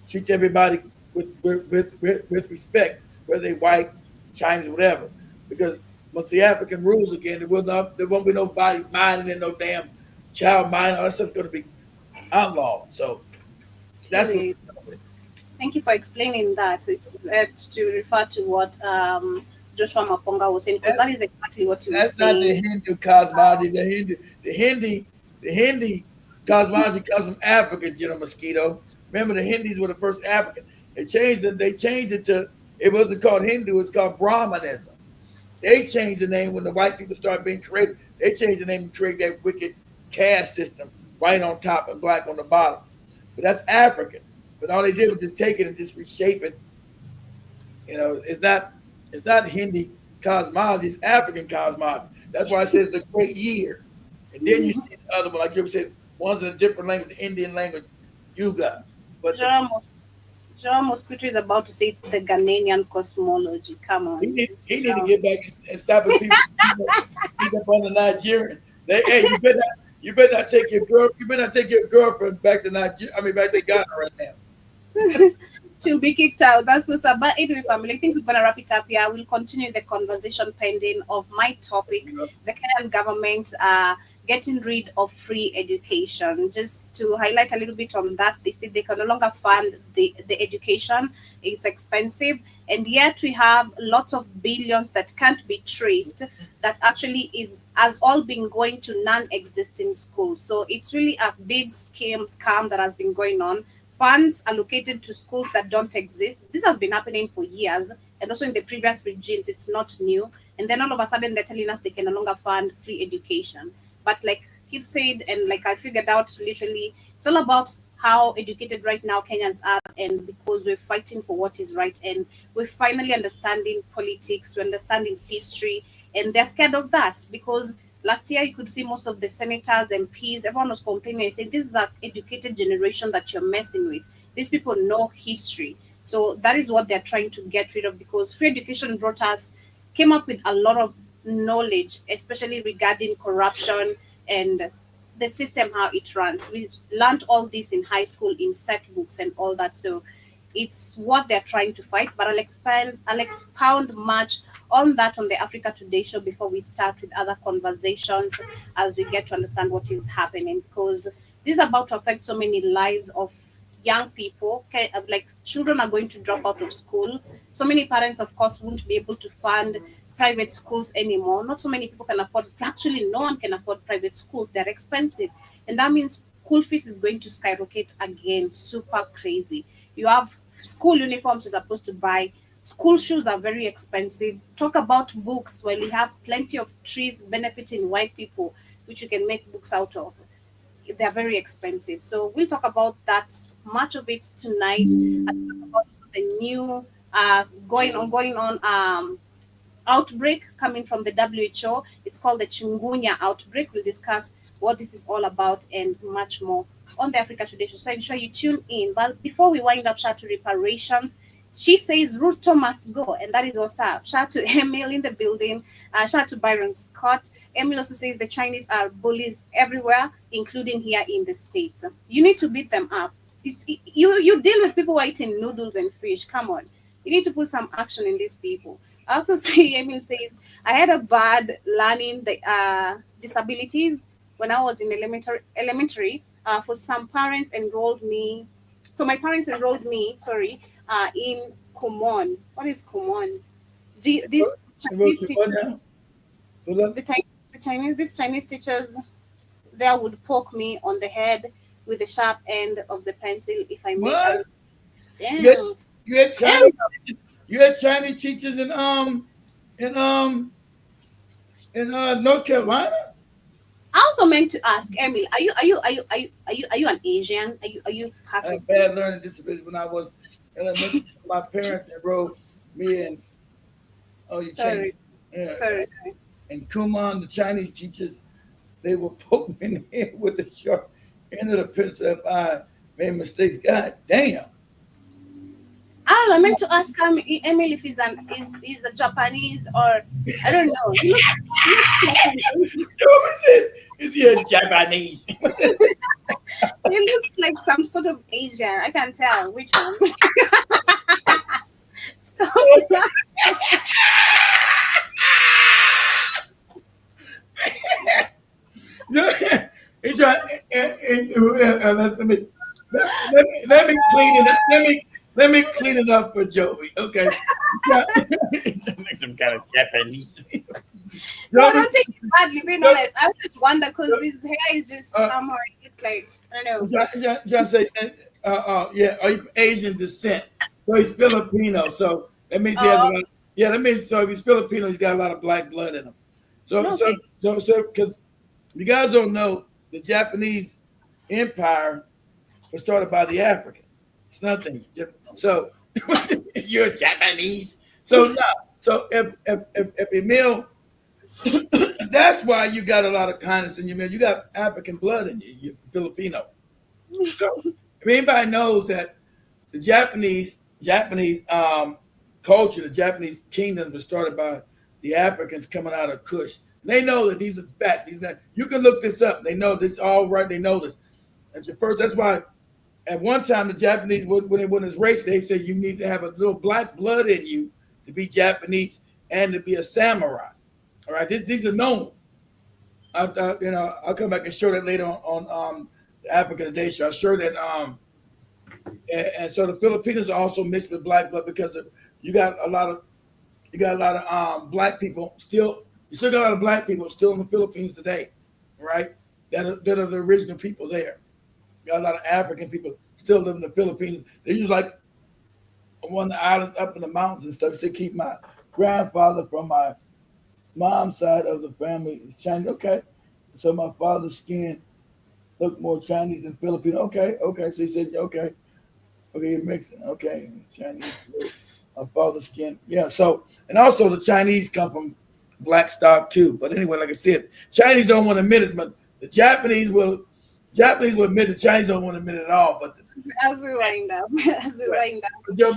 Treat everybody with respect, whether they white, Chinese, whatever. Because once the African rules again, there won't be nobody minding in no damn child mind. All that stuff's going to be outlawed. So that's what. Thank you for explaining that. It's to refer to what Joshua Maponga was saying, because that is exactly what he was saying. That's not the Hindu cosmology. The Hindi cosmology comes from Africa, General Mosquito. Remember, the Hindus were the first African. They changed it to, it wasn't called Hindu, it's called Brahmanism. They changed the name when the white people started being created. They changed the name to create that wicked caste system, white on top and black on the bottom. But that's African. But all they did was just take it and just reshape it. It's not Hindi cosmology, it's African cosmology. That's why it says the great year. And then you see the other one, like you said, one's in a different language, the Indian language, Yuga. But Jean Mosquito is about to say it's the Ghanaian cosmology. Come on. He need to get back and stop it. People beat up on the Nigerian. Hey, you better not take your girlfriend back to Nigeria. Back to Ghana right now. She'll be kicked out. That's what's up. But anyway, family, I think we're gonna wrap it up here. We'll continue the conversation pending of my topic, the Kenyan government getting rid of free education. Just to highlight a little bit on that, they say they can no longer fund the education. It's expensive, and yet we have lots of billions that can't be traced. That actually is has all been going to non-existing schools. So it's really a big scam that has been going on. Funds allocated to schools that don't exist. This has been happening for years, and also in the previous regimes, it's not new. And then all of a sudden, they're telling us they can no longer fund free education. But like Kid said, and like I figured out, literally, it's all about how educated right now Kenyans are, and because we're fighting for what is right, and we're finally understanding politics, we're understanding history, and they're scared of that because last year, you could see most of the senators, MPs, everyone was complaining and saying, this is an educated generation that you're messing with. These people know history. So that is what they're trying to get rid of because free education came up with a lot of knowledge, especially regarding corruption and the system, how it runs. We learned all this in high school, in set books and all that. So it's what they're trying to fight. But I'll expound much on that on the Africa Today show before we start with other conversations as we get to understand what is happening because this is about to affect so many lives of young people. Okay, like children are going to drop out of school. So many parents, of course, won't be able to fund private schools anymore. Not so many people can afford. Actually, no one can afford private schools. They're expensive, and that means school fees is going to skyrocket again. Super crazy. You have school uniforms you're supposed to buy. School shoes are very expensive. Talk about books. Well, we have plenty of trees benefiting white people, which you can make books out of. They're very expensive. So we'll talk about that, much of it tonight. And talk about the new going on outbreak coming from the WHO. It's called the Chikungunya outbreak. We'll discuss what this is all about and much more on the Africa Today Show. So ensure you tune in. But before we wind up, shout to reparations. She says Ruto must go, and that is what's up. Shout to Emil in the building. Shout to Byron Scott. Emil also says the Chinese are bullies everywhere, including here in the States. You need to beat them up. You deal with people who are eating noodles and fish. Come on. You need to put some action in these people. I also see Emil says, I had a bad learning the disabilities when I was in elementary. For some parents enrolled me. So my parents enrolled me, sorry, in Kumon. What is Kumon? These Chinese teachers, these Chinese teachers there would poke me on the head with the sharp end of the pencil if I made a What? mistake. You had, Damn. you had Damn. Chinese teachers in North Carolina. I also meant to ask Emil, are you an Asian? Are you I half had bad learning disabilities when I was elementary. My parents enrolled me in you can't sorry. yeah, Sorry. and Kumon, the Chinese teachers, they will poke me in the head with the sharp end of the pencil if I made mistakes. God damn. I meant to ask Emil if he's a Japanese or I don't know. He looks like an Asian. Is he a Japanese? He looks like some sort of Asian. I can't tell which one. Stop laughing. He's trying, let me clean it up. Let me clean it up for Joey. Okay. Some kind of Japanese. No, don't take it badly, being honest. I just wonder because his hair is just somehow it's like I don't know. Just say, yeah, Asian descent. So he's Filipino. So that means he has a Oh, lot. Yeah, that means so if he's Filipino, he's got a lot of black blood in him. So okay. because you guys don't know, the Japanese Empire was started by the Africans. It's nothing. So you're Japanese. So no. So if Emil, that's why you got a lot of kindness in your man. You got African blood in you. You're Filipino. So if anybody knows that the Japanese culture, the Japanese kingdom was started by the Africans coming out of Kush. They know that these are facts. You can look this up. They know this all right. They know this. That's your first. That's why At one time, the Japanese, when it was race, they said you need to have a little black blood in you to be Japanese and to be a samurai. All right, these are known. I'll come back and show that later on the Africa Today show. I'll show that and so the Filipinos are also mixed with black blood because you got a lot of black people still. You still got a lot of black people still in the Philippines today, right? That are the original people there. You got a lot of African people still live in the Philippines. They use like one of the islands up in the mountains and stuff. So keep my grandfather from my mom's side of the family is Chinese. Okay, so my father's skin looked more Chinese than Filipino. Okay. So he said, okay, you're mixing. Okay, Chinese. My father's skin. Yeah. So and also the Chinese come from black stock too. But anyway, like I said, Chinese don't want to admit it, but the Japanese will admit the Chinese don't want to admit it at all. But as we wind up, Joe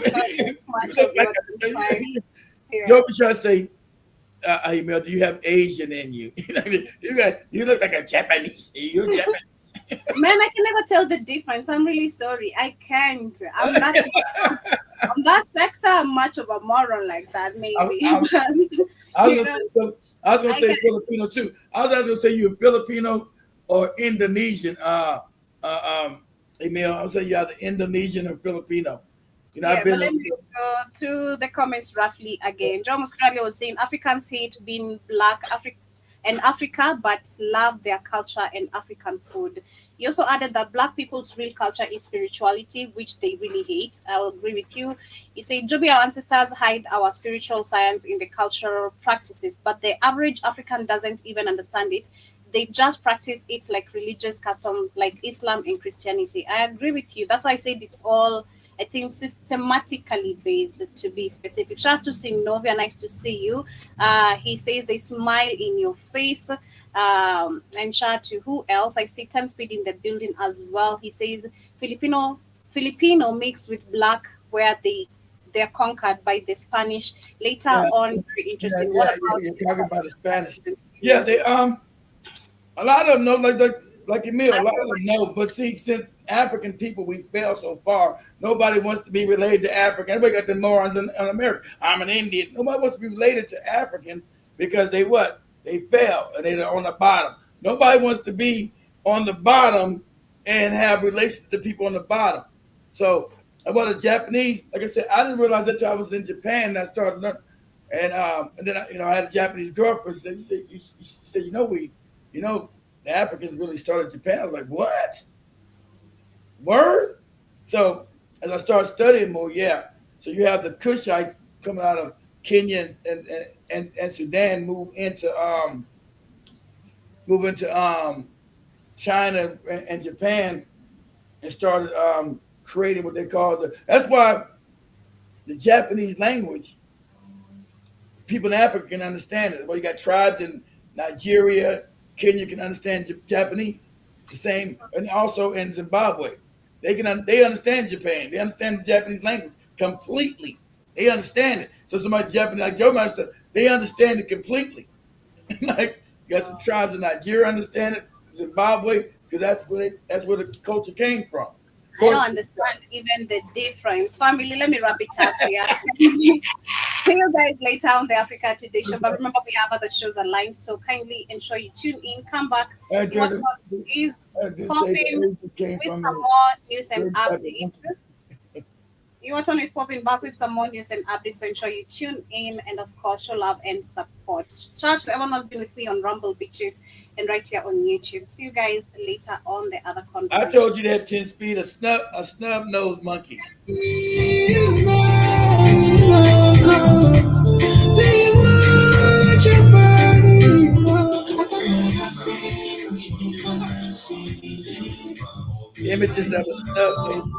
be trying to say, Emil, do you have Asian in you? You look like a Japanese. You're Japanese. Man, I can never tell the difference. I'm really sorry. I can't. I'm not on that sector. I'm much of a moron like that, maybe. I was gonna say Filipino too. I was gonna say you're Filipino or Indonesian. Emil, I'll say you're either Indonesian or Filipino. You know, yeah, but let me go through the comments roughly again. John Muscrali was saying Africans hate being black and Africa, but love their culture and African food. He also added that black people's real culture is spirituality, which they really hate. I will agree with you. He said, Joby, our ancestors hide our spiritual science in the cultural practices, but the average African doesn't even understand it. They just practice it like religious custom, like Islam and Christianity. I agree with you. That's why I said it's all, I think, systematically based, to be specific. Shout out to Sinovia, nice to see you. He says they smile in your face. And shout out to who else? I see 10 Speed in the building as well. He says Filipino mixed with black, where they're conquered by the Spanish. Later on, very interesting. What about you're talking about the Spanish? Yeah, they a lot of them know, like Emil, a lot of them know. But see, since African people, we failed so far, nobody wants to be related to African. Everybody got the morons in America. I'm an Indian. Nobody wants to be related to Africans because they what? They fail and they're on the bottom. Nobody wants to be on the bottom and have relations to people on the bottom. So about the Japanese, like I said, I didn't realize that till I was in Japan and I started learning. And then I had a Japanese girlfriend. She said, the Africans really started Japan. I was like, what? Word? So as I started studying more, So you have the Kushites coming out of Kenya and Sudan move into China and Japan and started creating what they call that's why the Japanese language, people in Africa can understand it. Well, you got tribes in Nigeria, Kenya can understand Japanese. The same, and also in Zimbabwe, they understand Japan. They understand the Japanese language completely. They understand it. So somebody Japanese like Joe Master, they understand it completely. Like you got some tribes in Nigeria understand it, Zimbabwe, because that's where the culture came from. I don't understand even the difference. Family, let me wrap it up here. See you guys later on the Africa Today show. But remember, we have other shows aligned, so kindly ensure you tune in, come back. What is popping with some more news and updates. Iwaton is popping back with some more news and updates, so ensure you tune in and, of course, show love and support. Shout out to everyone who's been with me on Rumble, BitChute, and right here on YouTube. See you guys later on the other conversation. I told you that 10 Speed, a snub-nosed monkey. Images of a snub-nosed monkey.